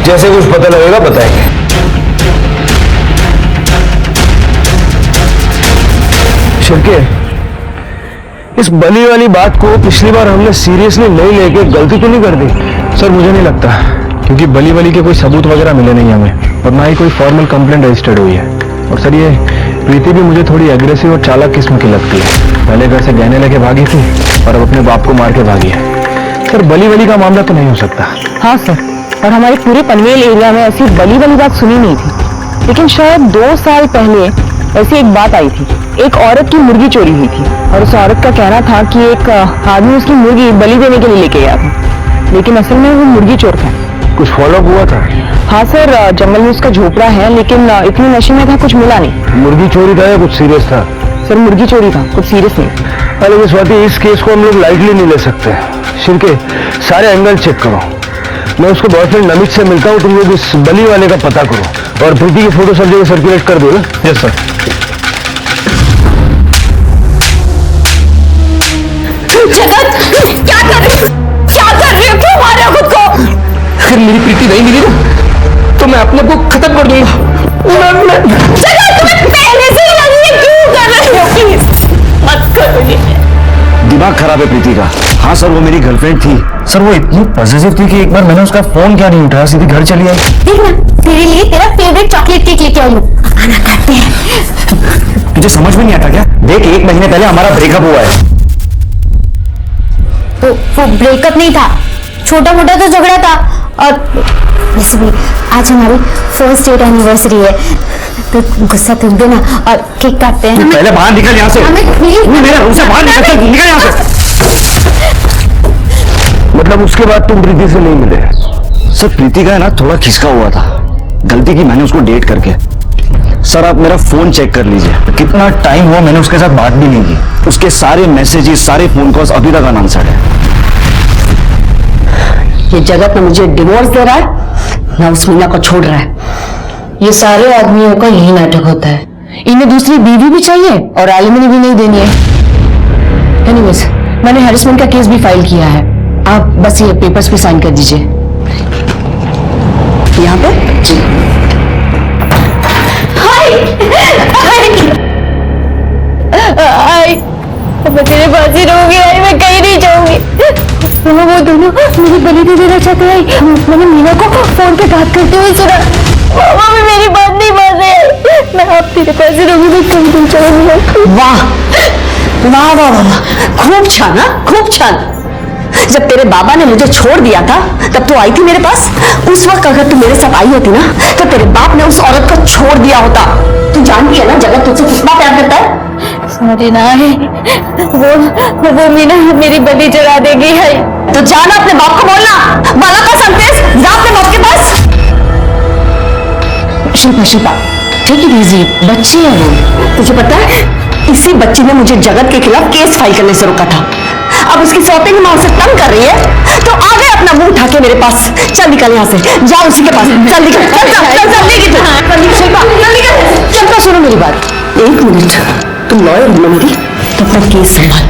जैसे कुछ पता लगेगा बताएंगे। शिरके, इस बलि वाली बात को पिछली बार हमने सीरियसली नहीं लेके गलती तो नहीं कर दी? सर मुझे नहीं लगता, क्योंकि बलि के कोई सबूत वगैरह मिले नहीं हमें, और ना ही कोई फॉर्मल कंप्लेंट रजिस्टर्ड हुई है। और सर ये प्रीति भी मुझे थोड़ी एग्रेसिव और चालाक किस्म की लगती है। पहले घर से गहने लेके भागी थी और अब अपने बाप को मार के भागी है। सर बलि का मामला तो नहीं हो सकता। हाँ सर, और हमारे पूरे पनवेल एरिया में ऐसी बली बात सुनी नहीं थी, लेकिन शायद 2 साल पहले ऐसी एक बात आई थी। एक औरत की मुर्गी चोरी हुई थी और उस औरत का कहना था कि एक आदमी उसकी मुर्गी बलि देने के लिए लेके गया था, लेकिन असल में वो मुर्गी चोर था। कुछ फॉलो हुआ था? हाँ सर, जंगल में उसका झोपड़ा है, लेकिन इतनी नशे में था कुछ मिला नहीं। मुर्गी चोरी था या कुछ सीरियस था? सर मुर्गी चोरी था, कुछ सीरियस नहीं। लेकिन स्वाति इस केस को हम लोग लाइटली नहीं ले सकते। शिरके सारे एंगल चेक करो। मैं उसको बॉयफ्रेंड नमित से मिलता हूँ, तुम लोग इस बलि वाले का पता करो और प्रीति की फोटो सब जगह सर्कुलेट कर दो ना। Yes sir. जगत क्या कर रहे हो? क्या कर रहे हो? क्यों मार रहे हो खुद को? अगर मेरी प्रीति नहीं मिली ना तो मैं अपने को खत्म कर दूंगा। जगत तुम्हें पहले से ही लगी है, क्यों कर रहे हो? प्लीज मत करो ये। दिमाग खराब है प्रीति का। हाँ सर, वो मेरी गर्लफ्रेंड थी। सर वो इतनी पॉजिटिव थी कि एक बार मैंने उसका फोन क्या नहीं उठाया, सीधी घर चली आई। देख ना, तेरे लिए तेरा फेवरेट चॉकलेट केक लेके आई हूँ, आना खाते हैं। तुझे समझ में नहीं आता क्या? देख 1 महीने पहले हमारा ब्रेकअप हुआ है। तो वो ब्रेकअप नहीं था, छोटा मोटा तो झगड़ा था। और वैसे भी आज हमारी फर्स्ट डेट एनिवर्सरी है, तो गुस्सा थूक देना और केक काटते हैं। पहले बाहर निकल यहाँ से। मेरे रूम से बाहर निकल यहाँ से। मतलब उसके बाद तुम प्रीति से नहीं मिले? सर प्रीति का है ना थोड़ा खिसका हुआ था, गलती की मैंने उसको डेट करके। सर आप मेरा फोन चेक कर लीजिए, कितना टाइम हुआ मैंने उसके साथ बात भी नहीं की। उसके सारे मैसेजेस, सारे फोन कॉल्स अभी तक अनआंसर्ड है। ये जगत ना मुझे डिवोर्स दे रहा है, ना उस मीना को छोड़ रहा है। ये सारे आदमियों का यही नाटक होता है, इन्हें दूसरी बीवी भी चाहिए और एलिमनी भी नहीं देनी है। एनीवेज, मैंने हैरेसमेंट का केस भी फाइल किया है, आप बस ये पेपर्स पे साइन कर दीजिए। यहाँ पे मैं तेरे पास ही रहूंगी, मैं कहीं नहीं जाऊंगी। वो दोनों मेरी बलि दे देना चाहते हैं। मैंने मीना को फोन पे बात करते हुए सुना, वो भी मेरी बात नहीं मान रहे। मैं अब तेरे पास ही रहूंगी, मैं कहीं नहीं जाऊंगी। वाह वाह वाह वाह, खूब छान, खूब छान। जब तेरे बाबा ने मुझे छोड़ दिया था तब तो आई थी मेरे पास। उस वक्त अगर तू मेरे साथ आई होती ना तो तेरे बाप ने उस औरत को छोड़ दिया होता। तू जानती है ना जगत तुझसे कितना प्यार करता है। सॉरी ना है, वो मीना मेरी बलि चढ़ा देगी है। तो जाना अपने बाप को बोलना, बाला का संदेश जा अपने बाप के पास। शिल्पा टेक इट इजी, बच्चे हैं वो। तुझे पता है इसी बच्ची ने मुझे जगत के खिलाफ केस फाइल करने से रोका था। अब उसकी सौतेली माँ उसे तंग कर रही है तो आ गए अपना मुंह उठा के मेरे पास। चल निकल यहाँ से, जा उसी के पास, चल निकल, चल चल चल चल निकल। शिल्पा शिल्पा सुनो मेरी बात, 1 मिनट, तुम लॉयर हो ना मेरी, तो अपना केस संभाल।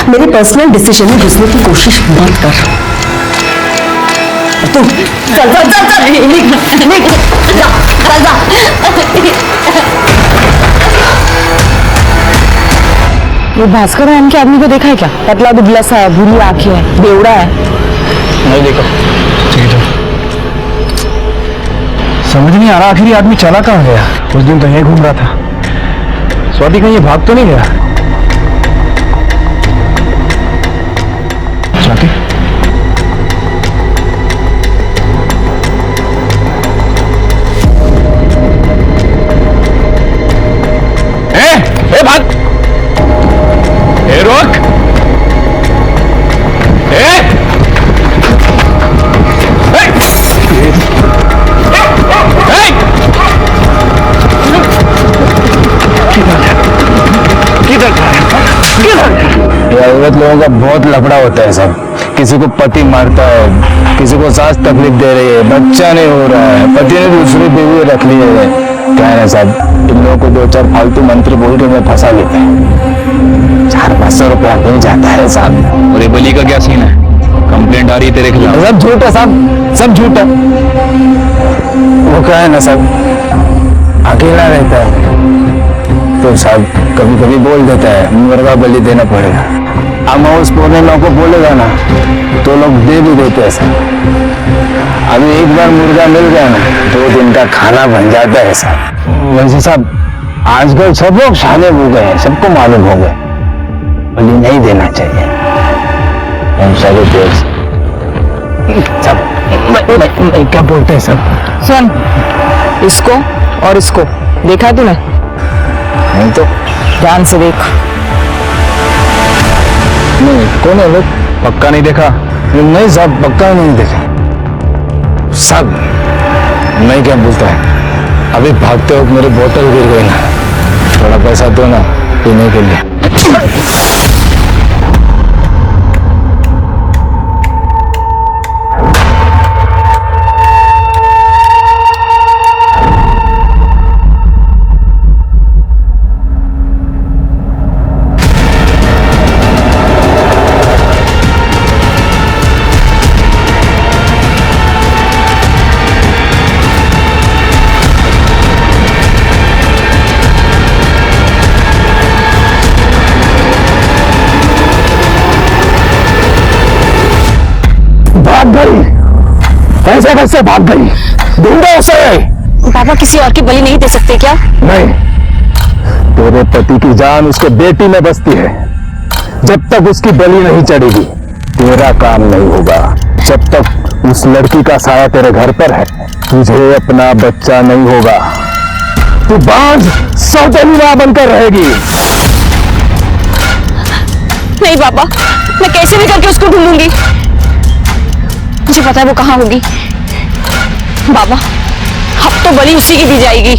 मेरे पर्सनल डिसीजन में घुसने की कोशिश मत कर। तुम चल चल चल चल ये भास्कर नाम के आदमी को देखा है क्या? पतला दुबला सा है, भूरी आंखें है, बेवड़ा है। नहीं देखा। ठीक है, समझ नहीं आ रहा आखिर ये आदमी चला कहाँ गया। उस दिन तो यहीं घूम रहा था। स्वाति कहीं ये भाग तो नहीं गया? स्वाति ए भाग, ए रोक, औरत लोगों का बहुत लफड़ा होता है साहब। किसी को पति मारता है, किसी को सास तकलीफ दे रही है, बच्चा नहीं हो रहा है, पति ने दूसरी बीवी रख ली है। क्या है ना साहब, इन लोगों को 2-4 फालतू मंत्र बोल के मैं फंसा लेता है। 400-500 रुपया मिल जाता है साहब। और ये बली का क्या सीन है? कंप्लेंट आ रही है तेरे खिलाफ? सब झूठ है साहब, सब झूठ है। वो क्या है ना साहब, अकेला रहता है तो साहब कभी कभी बोल देता है मुर्गा बलि देना पड़ेगा। अब मैं उस पुराने लोगों को बोलेगा ना तो लोग दे भी देते हैं साहब। अभी एक बार मुर्गा मिल गया ना 2 दिन का खाना बन जाता है साहब। वैसे साहब आजकल सब लोग शाने हो गए हैं, सबको मालूम हो गए बलि नहीं देना चाहिए। सब क्या बोलते हैं सब? सुन, इसको और इसको देखा तूने? नहीं तो ध्यान से देख। नहीं, कौन है लोग? पक्का नहीं देखा? नहीं साहब, पक्का नहीं देखा साहब। मैं क्या बोलता है, अभी भागते वक्त मेरी बोतल गिर गई ना, थोड़ा पैसा दो ना पीने के लिए। कैसे भाग गई? ढूंढो उसे। पापा किसी और की बलि नहीं दे सकते क्या? नहीं, तेरे पति की जान उसके बेटी में बसती है। जब तक उसकी बलि नहीं चढ़ेगी तेरा काम नहीं होगा। जब तक उस लड़की का साया तेरे घर पर है तुझे अपना बच्चा नहीं होगा। तू बांझ सौतेली मां बनकर रहेगी। नहीं पापा, मैं कैसे भी करके उसको ढूंढूंगी। मुझे पता है वो कहाँ होगी। बाबा अब तो बलि उसी की दी जाएगी।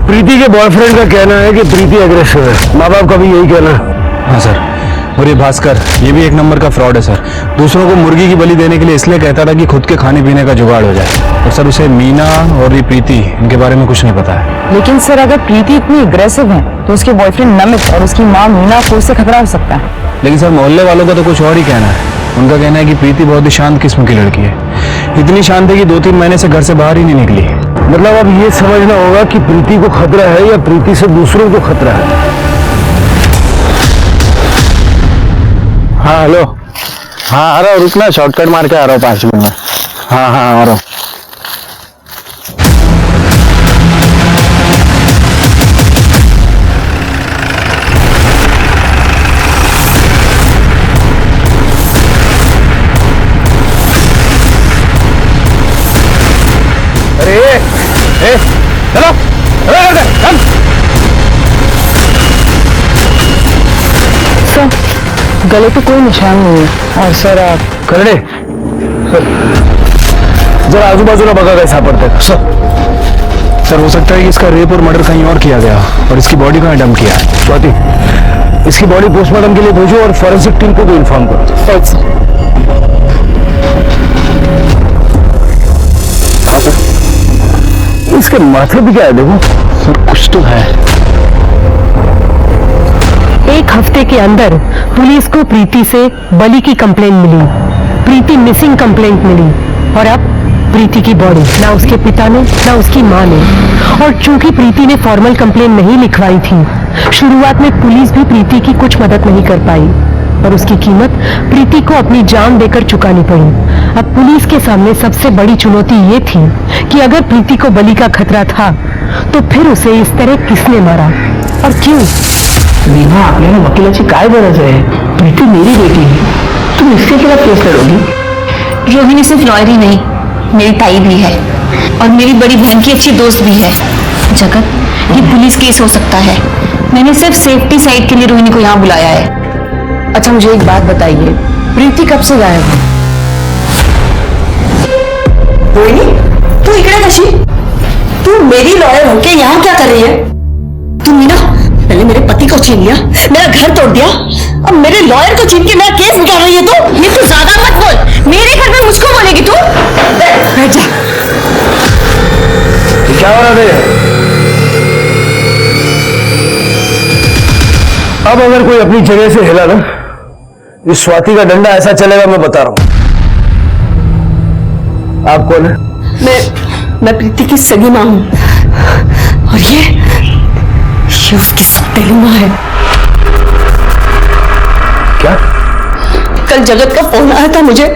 प्रीति के बॉयफ्रेंड का कहना है कि प्रीति अग्रेसिव है। माँ बाप का भी यही कहना है। हाँ सर, और ये भास्कर ये भी 1 नंबर का फ्रॉड है सर। दूसरों को मुर्गी की बलि देने के लिए इसलिए कहता था कि खुद के खाने पीने का जुगाड़ हो जाए। और सर उसे मीना और ये प्रीति इनके बारे में कुछ नहीं पता है। लेकिन सर अगर प्रीति इतनी अग्रेसिव है तो उसके बॉयफ्रेंड नमित और उसकी माँ मीना को उससे खतरा हो सकता है। लेकिन सर मोहल्ले वालों का तो कुछ और ही कहना है। उनका कहना है कि प्रीति बहुत ही शांत किस्म की लड़की है। इतनी शांत है कि 2-3 महीने से घर से बाहर ही नहीं निकली। मतलब अब ये समझना होगा कि प्रीति को खतरा है या प्रीति से दूसरों को खतरा है। हाँ हेलो, हाँ आ रहा हूँ, रुकना, शॉर्टकट मार के आ रहा हूँ 5 मिनट में। हाँ हाँ आ रहा हूँ। गले पे कोई निशान नहीं है। और सर आप करडे सर जरा आजू बाजू बघा काय सापडतात सर हो सकता है कि इसका रेप और मर्डर कहीं और किया गया और इसकी बॉडी कहाँ डंप किया है। स्वाति इसकी बॉडी पोस्टमार्टम के लिए भेजो और फॉरेंसिक टीम को भी इन्फॉर्म करो। इसके माथे पे क्या है देखो सर, कुछ तो है। एक हफ्ते के अंदर पुलिस को प्रीति से बलि की कंप्लेंट मिली, प्रीति मिसिंग कंप्लेंट मिली और अब प्रीति की बॉडी ना उसके पिता ने ना उसकी मां ने। और चूंकि प्रीति ने फॉर्मल कंप्लेंट नहीं लिखवाई थी, शुरुआत में पुलिस भी प्रीति की कुछ मदद नहीं कर पाई और उसकी कीमत प्रीति को अपनी जान देकर चुकानी पड़ी। अब पुलिस के सामने सबसे बड़ी चुनौती ये थी कि अगर प्रीति को बलि का खतरा था तो फिर उसे इस तरह किसने मारा और क्यों? रीमा आपल्याला वकिलाची काय गरज आहे? प्रीति मेरी बेटी है, तुम इसके खिलाफ केस लड़ोगी? रोहिणी सिर्फ लॉयर ही नहीं, मेरी ताई भी है और मेरी बड़ी बहन की अच्छी दोस्त भी है। जगत, ये पुलिस केस हो सकता है। मैंने सिर्फ सेफ्टी साइड के लिए रोहिणी को यहाँ बुलाया है। अच्छा मुझे एक बात बताइए, प्रीति कब से गायब है? रोहिणी, तू इकडे कशी? तू मेरी लॉयर होके यहाँ क्या कर रही है? तुमने ना पहले मेरे पति को छीन लिया, मेरा घर तोड़ दिया, अब मेरे लॉयर को छीन के मेरा केस निकाल रही है। तो ये तू ज्यादा मत बोल, मेरे घर में मुझको बोलेगी तू? बैठ जा। क्या हो रहा है? अब अगर कोई अपनी जगह से हिला ना, इस स्वाति का डंडा ऐसा चलेगा, मैं बता रहा हूं। आप कौन है? मैं प्रीति की सगी मां हूं और ये उसकी सौतेली मां है। क्या? कल जगत का फोन आया था मुझे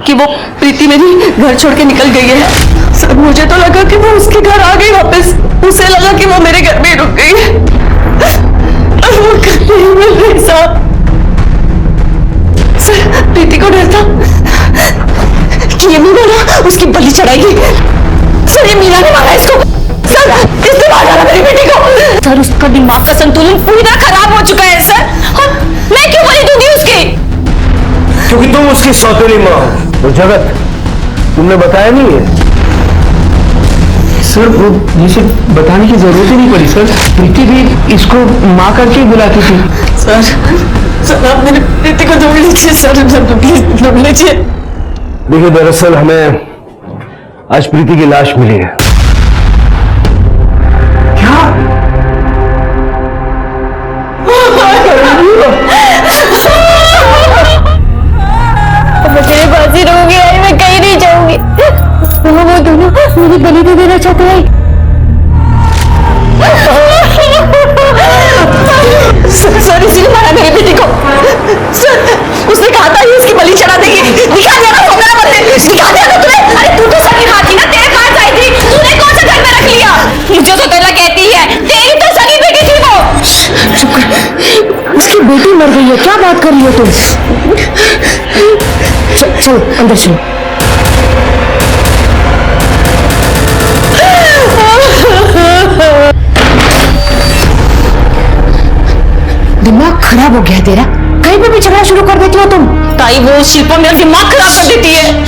कि वो प्रीति मेरी घर छोड़ के निकल गई है। सर मुझे तो लगा कि वो उसके घर आ गई वापस, उसे लगा कि वो मेरे घर में ही रुक गई है। वो नहीं मिल रही साहब। सर प्रीति को डर था कि ये मीना उसकी बलि चढ़ाएगी। सर ये मीना ने मारा इसको। सर इसने मारा मेरी बेटी को। सर उसका दिमाग का संतुलन पूरी तरह खराब हो चुका है सर। और मैं क्यों बलि दूंगी उसकी? क्योंकि तुम उसकी सौतेली मां हो। तो जगत तुमने बताया नहीं है? सर वो मुझे बताने की जरूरत ही नहीं पड़ी सर, प्रीति भी इसको माँ करके ही बुलाती थी। सर आप मेरी प्रीति को ढूंढ लीजिए सर, प्लीज ढूंढ लीजिए। देखिए दरअसल हमें आज प्रीति की लाश मिली है। क्या? मैं तेरे पास ही रहूंगी, मैं कहीं नहीं जाऊंगी। वो दोनों मेरी बलि दे देना चाहते हैं। सर इसीलिए मारा मेरी बेटी को। सर उसने कहा था ये इसकी बलि चढ़ा देगी। दिखा दिया ना सोना बंदे, दिखा दिया ना तुमने। अरे तू तो सगी मां थी ना, तेरे पास आई थी, तूने कौन सा घर में रख लिया? मुझे तो तेरा कहती है, तेरी तो सगी बेटी थी वो। चुप कर, उसकी बेटी मर गई है, क्या बात कर रही हो तुम? चलो अंदर चलो। दिमाग खराब हो गया तेरा, कहीं पे भी झगड़ा शुरू कर देती हो तुम। ताई वो शिल्पा मेरा दिमाग खराब कर देती है।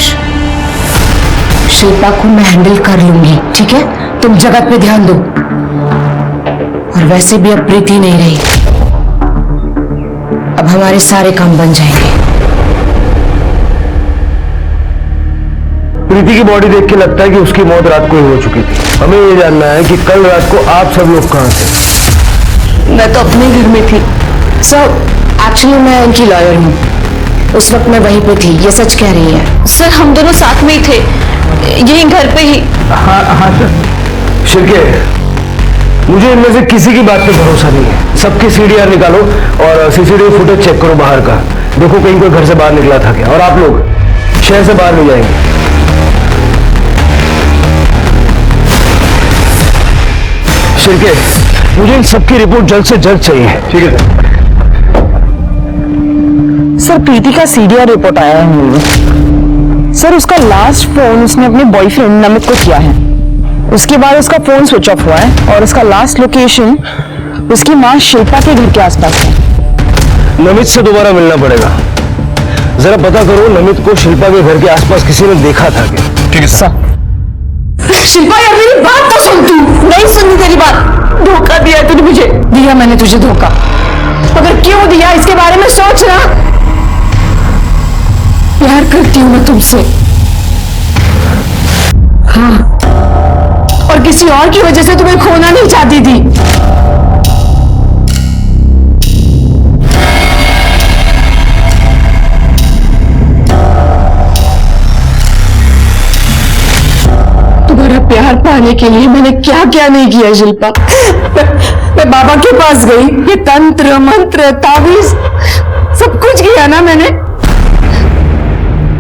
शिल्पा को मैं हैंडल कर लूंगी, ठीक है? तुम जगत पे ध्यान दो। और वैसे भी अब प्रीति नहीं रही, अब हमारे सारे काम बन जाएंगे। प्रीति की बॉडी देख के लगता है कि उसकी मौत रात को ही हो चुकी थी। हमें ये जानना है कि कल रात को आप सब लोग कहाँ थे? मैं तो अपने घर में थी। सर एक्चुअली मैं इनकी लॉयर हूँ, उस वक्त मैं वहीं पे थी, ये सच कह रही है। सर हम दोनों साथ में ही थे, यही घर पे ही। हाँ सर। शिरके, मुझे इनमें से किसी की बात पे भरोसा नहीं है। सबकी सीडीआर निकालो और सीसीटीवी फुटेज चेक करो बाहर का, देखो कहीं कोई घर से बाहर निकला था क्या। और आप लोग शहर से बाहर नहीं जाएंगे। शिरके, मुझे इन सबकी रिपोर्ट जल्द से जल्द चाहिए। ठीक है सर। सर प्रीति का सीडीआर रिपोर्ट आया है। सर उसका लास्ट फोन उसने अपने बॉयफ्रेंड नमित को किया है, उसके बाद उसका फोन स्विच ऑफ हुआ है और उसका लास्ट लोकेशन उसकी मां शिल्पा के घर के आसपास है। नमित से दोबारा मिलना पड़ेगा। जरा पता करो नमित को शिल्पा के घर के आसपास किसी ने देखा था क्या? ठीक है सर। शिल्पा यार मेरी बात तो सुन, तू नहीं सुननी तेरी बात। धोखा दिया तूने मुझे, दिया मैंने तुझे धोखा, मगर क्यों दिया इसके बारे में सोच ना। प्यार करती हूं मैं तुमसे, हाँ, और किसी और की वजह से तुम्हें खोना नहीं चाहती थी। तुम्हारा प्यार पाने के लिए मैंने क्या क्या नहीं किया शिल्पा। मैं बाबा के पास गई, ये तंत्र मंत्र तावीज सब कुछ किया ना मैंने।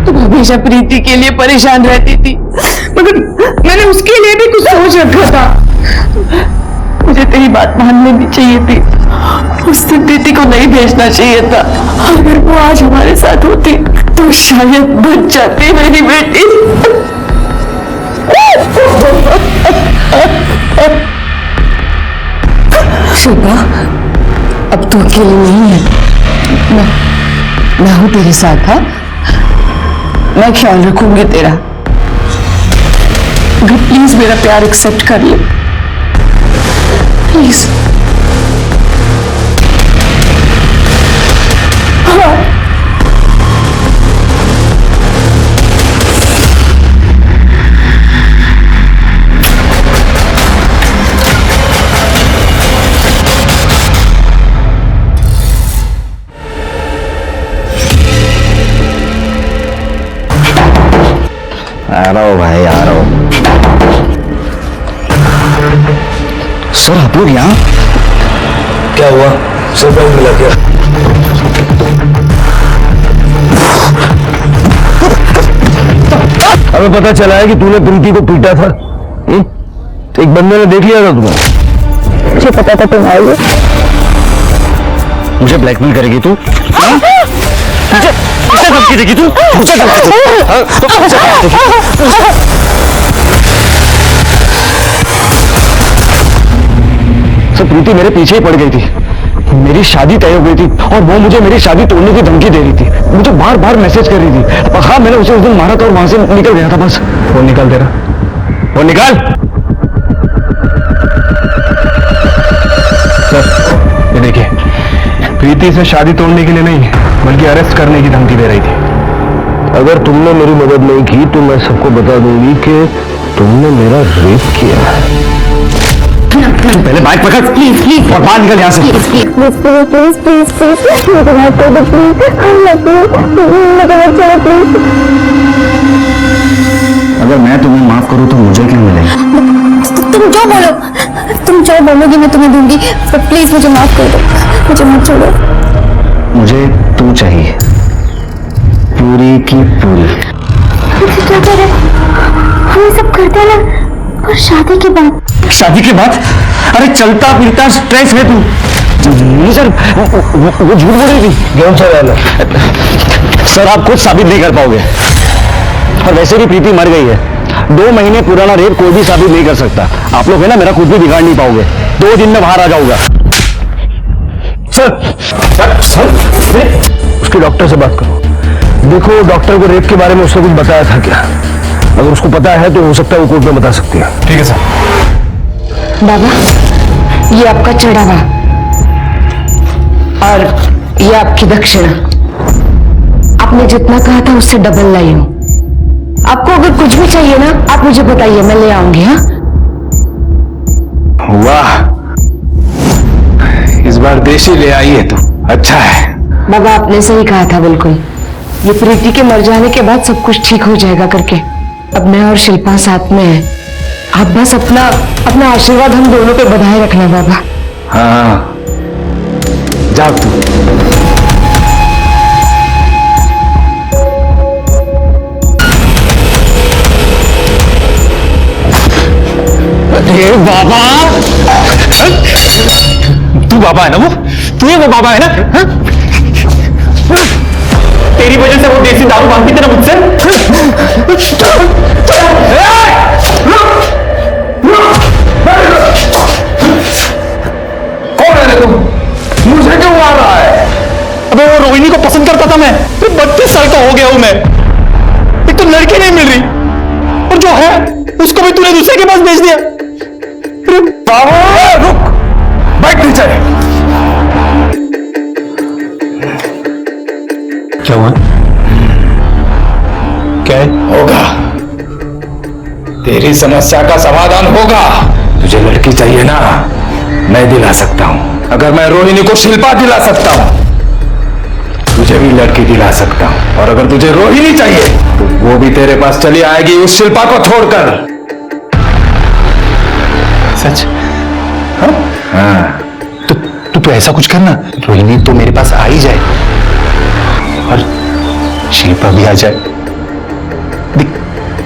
तुम हमेशा प्रीति के लिए परेशान रहती थी, मगर मैंने उसके लिए भी कुछ सोच रखा था। मुझे तेरी बात मान लेनी चाहिए थी, उस दिन प्रीति को नहीं भेजना चाहिए था। अगर वो आज हमारे साथ होती तो शायद बच जाती मेरी बेटी। शिल्पा अब तो अकेली नहीं है, मैं हूं तेरे साथ। हाँ, मैं ख्याल रखूंगी तेरा। अगर प्लीज मेरा प्यार एक्सेप्ट कर ले, प्लीज। आ रहा हो भाई, आ रहा हो। सर आप लोग यहाँ? क्या हुआ? सरप्राइज मिला क्या? हमें पता चला है कि तूने प्रीति को पीटा था। एक बंदे ने देख लिया था तुम्हें। मुझे पता था तुम आओगे। मुझे ब्लैकमेल करेगी तू? मुझे धमकी देगी तू? मुझे धमकी देगी? सर प्रीति मेरे पीछे ही पड़ गई थी, मेरी शादी तय हो गई थी और वो मुझे मेरी शादी तोड़ने की धमकी दे रही थी, मुझे बार बार मैसेज कर रही थी। हाँ मैंने उसे उस दिन मारा था और वहां से निकल गया था बस। वो निकाल दे रहा, वो निकाल। सर ये देखिए, प्रीति से शादी तोड़ने के लिए नहीं बल्कि अरेस्ट करने की धमकी दे रही थी। अगर तुमने मेरी मदद नहीं की तो मैं सबको बता दूंगी कि तुमने मेरा रेप किया है। पहले बाइक पकड़ प्लीज प्लीज और बाहर निकल यहाँ से। Please please please please please please मुझे माफ कर दो प्लीज, प्लीज। अगर मैं तुम्हें माफ करूँ तो मुझे क्या मिलेगा? तुम जो बोलोगी मैं तुम्हें दूंगी, तो प्लीज मुझे माफ कर दो, मुझे मत छोड़ो। मुझे तू चाहिए, पूरी की पूरी। क्या कर रहे? हम ये सब करते हैं ना, और शादी के बाद? शादी के बाद? अरे चलता फिरता स्ट्रेस है तू। नहीं सर, वो झूठ बोल रही थी। कौन सा वाला? सर आप कुछ साबित नहीं कर पाओगे, और वैसे भी प्रीति मर गई है। 2 महीने पुराना रेप कोई भी साबित नहीं कर सकता। आप लोग है ना मेरा कुछ भी बिगाड़ नहीं पाओगे। 2 दिन में बाहर आ जाऊंगा। सर उसके डॉक्टर से बात करो। देखो डॉक्टर को रेप के बारे में उसने कुछ बताया था क्या? अगर उसको पता है तो हो सकता है वो कोर्ट में बता सकती है। ठीक है सर। बाबा ये आपका चढ़ावा और ये आपकी दक्षिणा। आपने जितना कहा था उससे डबल लाई हूं। आपको अगर कुछ भी चाहिए ना आप मुझे बताइए, मैं ले आऊंगी। हाँ वाह, इस बार देशी ले आई है तू, अच्छा है। बाबा आपने सही कहा था बिल्कुल। ये प्रीति के मर जाने के बाद सब कुछ ठीक हो जाएगा करके। अब मैं और शिल्पा साथ में है। आप बस अपना आशीर्वाद हम दोनों पे बनाए रखना बाबा। हाँ जा तू। अरे बाबा, तू बाबा है ना? तू वो बाबा है ना? हा? तेरी वजह से वो देसी दारू मांगती थी ना मुझसे। कौन है तुम? मुझे क्यों मार रहा है? गया हूं मैं। एक तो लड़की नहीं मिल रही और जो है उसको भी तूने दूसरे के पास भेज दिया। बाबू रुक, बैठ नीचे। क्या हुआ? क्या है? होगा, तेरी समस्या का समाधान होगा। तुझे लड़की चाहिए ना, मैं दिला सकता हूं। अगर मैं रोहिणी को शिल्पा दिला सकता हूं, तुझे भी लड़की दिला सकता हूं। और अगर तुझे रोहिणी चाहिए तो वो भी तेरे पास चली आएगी उस शिल्पा को छोड़कर। सच? हाँ। तो ऐसा कुछ करना, रोहिणी तो मेरे पास आ ही जाए और शिल्पा भी आ जाए। देख,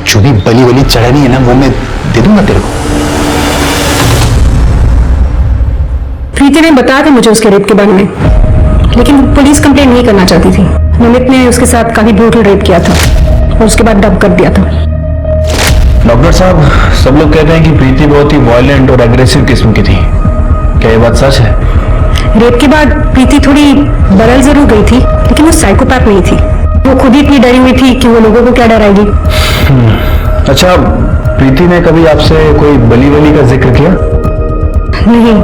जो भी बली वली चढ़ानी है ना, वो मैं दे दूंगा तेरे को। प्रीति ने बताया था मुझे उसके रेप के बारे में, लेकिन पुलिस कंप्लेंट नहीं करना चाहती थी। नमित ने उसके साथ काफी ब्रूटल रेप किया था और उसके बाद डब कर दिया था। डॉक्टर साहब, सब लोग कहते हैं कि प्रीति बहुत ही वायलेंट और एग्रेसिव किस्म की थी। क्या ये बात सच है? रेप के बाद प्रीति थोड़ी बदल जरूर गई थी, लेकिन वो साइकोपैथ नहीं थी। वो खुद ही इतनी डरी हुई थी कि वो लोगों को क्या डराएगी। अच्छा, प्रीति ने कभी आपसे कोई बली वली का जिक्र किया? नहीं,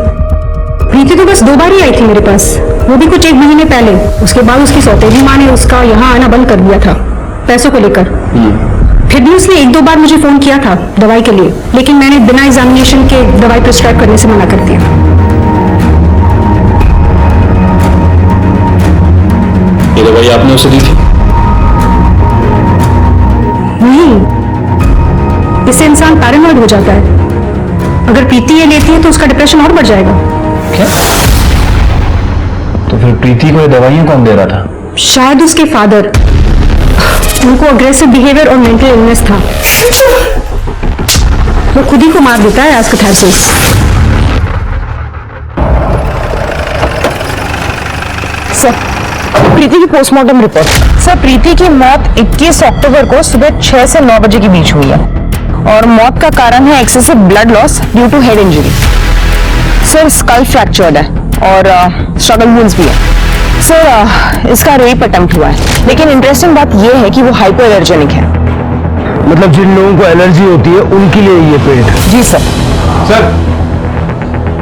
प्रीति तो बस 2 बार ही आई थी मेरे पास, वो भी कुछ 1 महीने पहले। उसके बाद उसकी सौतेली माँ ने उसका यहाँ आना बंद कर दिया था पैसों को लेकर। फिर भी उसने 1-2 बार मुझे फोन किया था दवाई के लिए, लेकिन मैंने बिना एग्जामिनेशन के दवाई प्रिस्क्राइब करने से मना कर दिया। ये दवाई आपने उसे दी थी? नहीं, इससे इंसान पैरानॉइड हो जाता है। अगर प्रीति ये लेती है तो उसका डिप्रेशन और बढ़ जाएगा। क्या? तो फिर प्रीति को ये दवाइयां कौन दे रहा था? शायद उसके फादर। उनको अग्रेसिव बिहेवियर और मेंटल इलनेस था। वो खुद ही को मार देता है आज कैथारसिस। सर, प्रीति की पोस्टमार्टम रिपोर्ट। सर, प्रीति की मौत 21 अक्टूबर को सुबह 6 से 9 बजे के बीच हुई है और मौत का कारण है excessive blood loss due to head injury. Sir, skull fractured है और स्ट्रगल वुंड्स भी है। सर, इसका रेप अटेम्प्ट हुआ है, लेकिन इंटरेस्टिंग बात यह है कि वो हाइपर एलर्जेनिक है। मतलब जिन लोगों को एलर्जी होती है उनके लिए ये पेट? जी सर।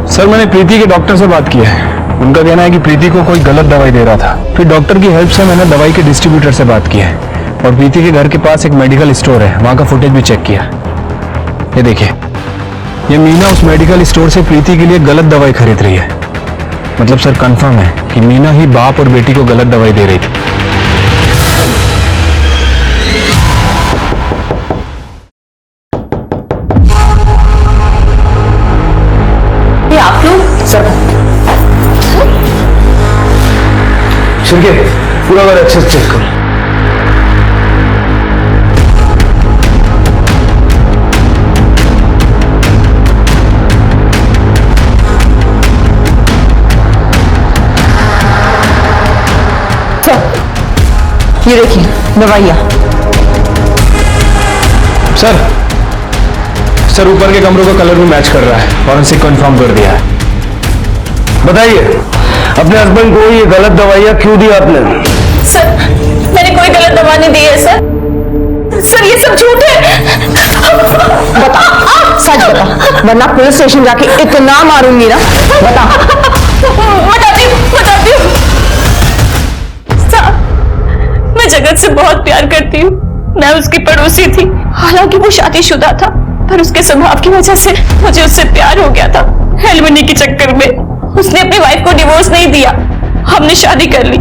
सर, मैंने प्रीति के डॉक्टर से बात की है। उनका कहना है कि प्रीति को कोई गलत दवाई दे रहा था। फिर डॉक्टर की हेल्प से मैंने दवाई के डिस्ट्रीब्यूटर से बात की है और प्रीति के घर के पास एक मेडिकल स्टोर है, वहां का फुटेज भी चेक किया। ये देखिए, ये मीना उस मेडिकल स्टोर से प्रीति के लिए गलत दवाई खरीद रही है। मतलब सर, कंफर्म है कि मीना ही बाप और बेटी को गलत दवाई दे रही थी। ये आप लोग? सर, शिरके, पूरा बार अच्छे से चेक करो। ये देखिए दवाइयाँ। सर, ऊपर के कमरों का कलर भी मैच कर रहा है, फॉरेंसिक कंफर्म कर दिया है। बताइए, अपने हस्बैंड को ये गलत दवाइयाँ क्यों दी आपने? सर, मैंने कोई गलत दवा नहीं दी है सर। सर, ये सब झूठ है। बता, सच बता, वरना पुलिस स्टेशन जाके इतना मारूंगी ना। बता। बताती हूँ। मैं जगत से बहुत प्यार करती हूँ। मैं उसकी पड़ोसी थी, हालांकि वो शादीशुदा था, पर उसके स्वभाव की वजह से मुझे उससे प्यार हो गया था। एलिमनी के चक्कर में उसने अपनी वाइफ को डिवोर्स नहीं दिया, हमने शादी कर ली।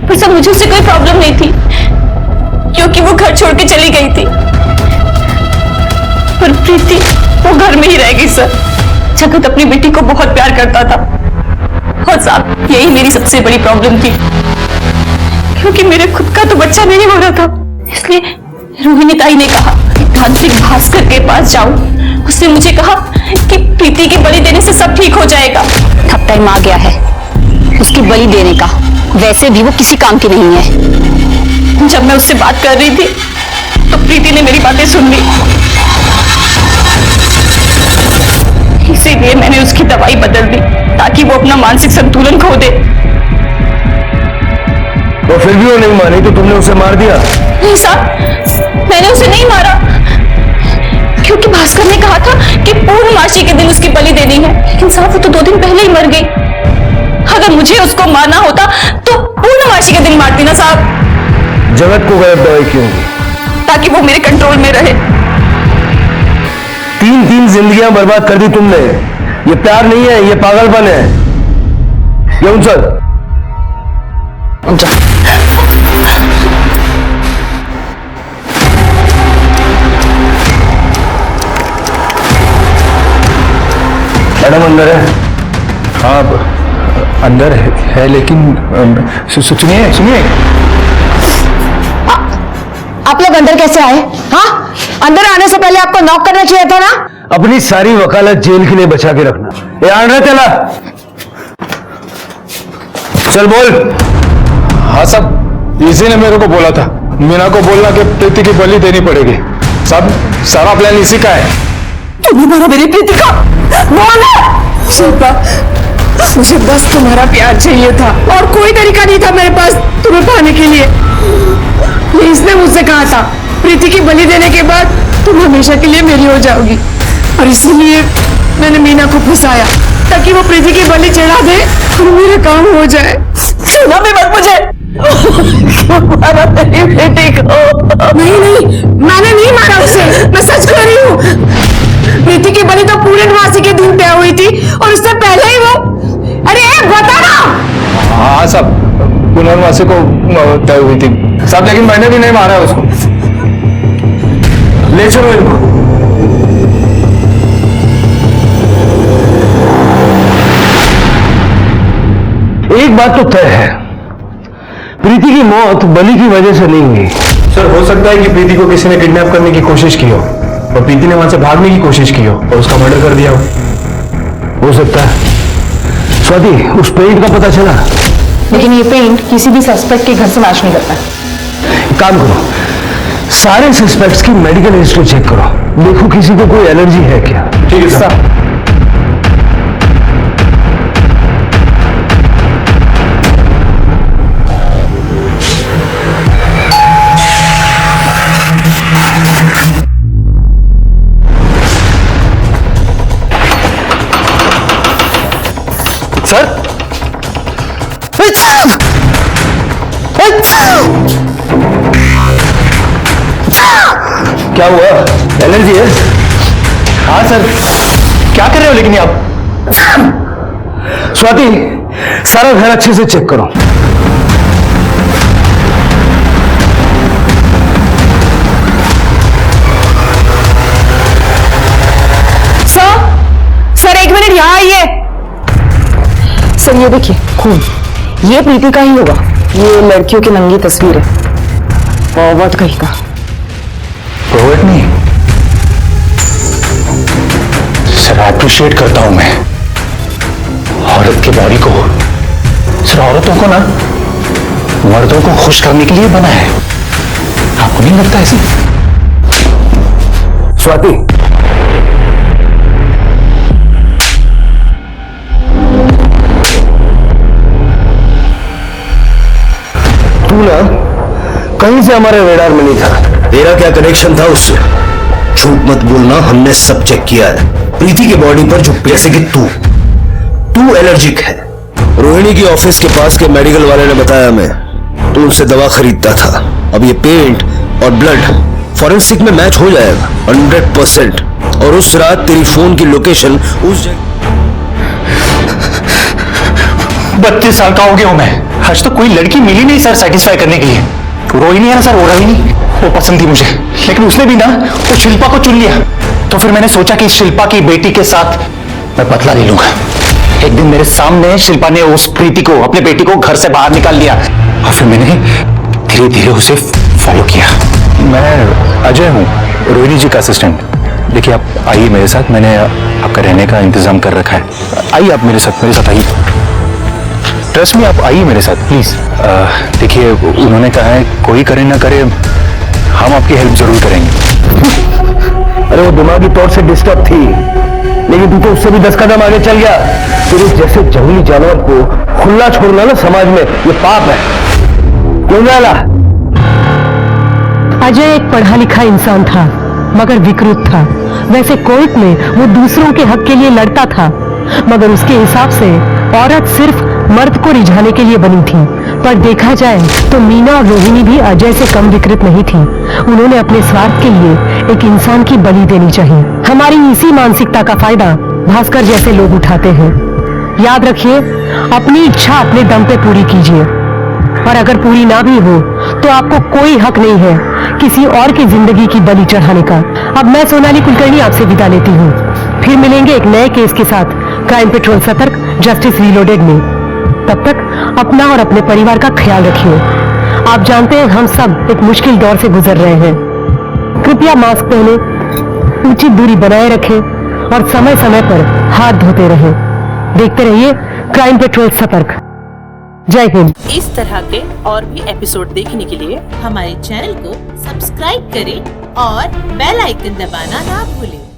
पर सर, मुझे उससे कोई प्रॉब्लम नहीं थी क्योंकि वो घर छोड़ के चली गई थी। पर प्रीति, वो घर में ही रह गई सर। जगत अपनी बेटी को बहुत प्यार करता था और साहब, यही मेरी सबसे बड़ी प्रॉब्लम थी क्योंकि मेरे खुद का तो बच्चा नहीं हो रहा था। इसलिए रोहिणी ताई ने कहा कि तांत्रिक भास्कर के पास जाऊं। उसने मुझे कहा कि प्रीति की बलि देने से सब ठीक हो जाएगा। अब टाइम आ गया है उसकी बलि देने का। वैसे भी वो किसी काम की नहीं है। जब मैं उससे बात कर रही थी तो प्रीति ने मेरी बातें सुन ली, इसीलिए मैंने उसकी दवाई बदल दी ताकि वो अपना मानसिक संतुलन खो दे। और फिर भी वो नहीं मानी तो तुमने उसे मार दिया? नहीं साहब, मैंने उसे नहीं मारा, क्योंकि भास्कर ने कहा था कि पूर्णमासी के दिन उसकी बलि देनी है। लेकिन साहब वो तो 2 दिन पहले ही मर गई। अगर मुझे उसको मारना होता तो पूर्णमासी के दिन मारती ना साहब। जगत को गलत दवाई क्यों? ताकि वो मेरे कंट्रोल में रहे। 3 जिंदगियां बर्बाद कर दी तुमने। ये प्यार नहीं है, ये पागलपन है। ये उनसर मैडम अंदर है? हाँ अंदर है लेकिन सुनिए आप लोग अंदर कैसे आए? हाँ, अंदर आने से पहले आपको नॉक करना चाहिए था ना। अपनी सारी वकालत जेल के लिए बचा के रखना। ये आन रहा चला, चल बोल। हाँ साहब, इसी ने मेरे को बोला था, मीना को बोलना कि प्रीति की बलि देनी पड़ेगी। सब सारा प्लान इसी का है। तुमने मारा मेरी प्रीति का? शिल्पा, मुझे बस तुम्हारा प्यार चाहिए था और कोई तरीका नहीं था मेरे पास तुम्हें पाने के लिए। ये इसने मुझसे कहा था, प्रीति की बलि देने के बाद तुम हमेशा के लिए मेरी हो जाओगी, और इसलिए मैंने मीना को फंसाया ताकि वो प्रीति की बलि चढ़ा दे और मेरा काम हो जाए। सुना भी मत मुझे। मारा मेरी बेटी को? नहीं, मैंने नहीं मारा उसे, मैं सच कह रही हूँ। प्रीति की बलि तो पूर्णमासी के दिन तय हुई थी और उससे पहले ही वो। अरे बता ना। हाँ साहब, पूर्णमासी को तय हुई थी साहब, लेकिन मैंने भी नहीं मारा उसको। ले चलो इनको। एक बात तो तय है, प्रीति की मौत बलि की वजह से नहीं हुई। सर हो सकता है कि प्रीति को किसी ने किडनैप करने की कोशिश की हो और प्रीति ने वहां से भागने की कोशिश की हो और उसका मर्डर कर दिया हो सकता है। स्वाति, उस पेंट का पता चला? लेकिन ये पेंट किसी भी सस्पेक्ट के घर से मैच नहीं करता। काम करो, सारे सस्पेक्ट्स की मेडिकल हिस्ट्री चेक करो, देखो किसी को कोई एलर्जी है क्या। ठीक है सर। क्या हुआ? एलर्जी है? हाँ सर। क्या कर रहे हो लेकिन आप? स्वाति, सारा घर अच्छे से चेक करो। सर 1 मिनट यहाँ आइए। सर ये देखिए खून, ये प्रीति का ही होगा। ये लड़कियों की नंगी तस्वीर है। फॉरवर्ड कहीं का? फॉरवर्ड नहीं सर, अप्रिशिएट करता हूं मैं औरत के बॉडी को। सर औरतों को ना मर्दों को खुश करने के लिए बना है, आपको नहीं लगता ऐसी? स्वाति, तू ना कहीं से हमारे रेडार में नहीं था। तेरा क्या कनेक्शन था उससे? झूठ मत बोलना, हमने सब चेक किया है। प्रीति के बॉडी पर जो, जैसे कि तू एलर्जिक है। रोहिणी की ऑफिस के पास के मेडिकल वाले ने बताया हमें, तू उनसे दवा खरीदता था। अब ये पेंट और ब्लड फॉरेंसिक में मैच हो जाएगा 100%। और उस रात तेरी फोन की लोकेशन उस जगह। 32 साल का हो गया हूं मैं, आज तो कोई लड़की मिली नहीं सर सेटिस्फाई करने के लिए। रोहिणी है ना सर, वो रोहिणी, वो पसंद थी मुझे, लेकिन उसने भी ना वो शिल्पा को चुन लिया। तो फिर मैंने सोचा कि शिल्पा की बेटी के साथ मैं बदला ले लूंगा। एक दिन मेरे सामने शिल्पा ने उस प्रीति को, अपने बेटी को घर से बाहर निकाल लिया और फिर मैंने धीरे धीरे उसे फॉलो किया। मैं अजय हूँ, रोहिणी जी का असिस्टेंट। देखिए आप आइए मेरे साथ, मैंने आपका रहने का इंतजाम कर रखा है। आइए आप मेरे साथ आइए, ट्रस्ट में आप आइए मेरे साथ प्लीज। देखिए उन्होंने कहा है कोई करे ना करे, हम आपकी हेल्प जरूर करेंगे। अरे वो दिमागी तौर से डिस्टर्ब थी, लेकिन तू तो उससे भी 10 कदम आगे चल गया। तेरे जैसे जंगली जानवर को खुला छोड़ना ना समाज में ये पाप है। अजय एक पढ़ा लिखा इंसान था, मगर विकृत था। वैसे कोर्ट में वो दूसरों के हक के लिए लड़ता था, मगर उसके हिसाब से औरत सिर्फ मर्द को रिझाने के लिए बनी थी। पर देखा जाए तो मीना और रोहिणी भी अजय से कम विकृत नहीं थी। उन्होंने अपने स्वार्थ के लिए एक इंसान की बलि देनी चाहिए। हमारी इसी मानसिकता का फायदा भास्कर जैसे लोग उठाते हैं। याद रखिए, अपनी इच्छा अपने दम पे पूरी कीजिए, और अगर पूरी ना भी हो तो आपको कोई हक नहीं है किसी और की जिंदगी की बलि चढ़ाने का। अब मैं सोनाली कुलकर्णी आपसे विदा लेती हूँ। फिर मिलेंगे एक नए केस के साथ क्राइम पेट्रोल सतर्क जस्टिस रीलोडेड में। तब तक अपना और अपने परिवार का ख्याल रखिए। आप जानते हैं हम सब एक मुश्किल दौर से गुजर रहे हैं। कृपया मास्क पहने, उचित दूरी बनाए रखें और समय समय पर हाथ धोते रहें। देखते रहिए क्राइम पेट्रोल सतर्क। जय हिंद। इस तरह के और भी एपिसोड देखने के लिए हमारे चैनल को सब्सक्राइब करें और बेल आइकन दबाना ना भूलें।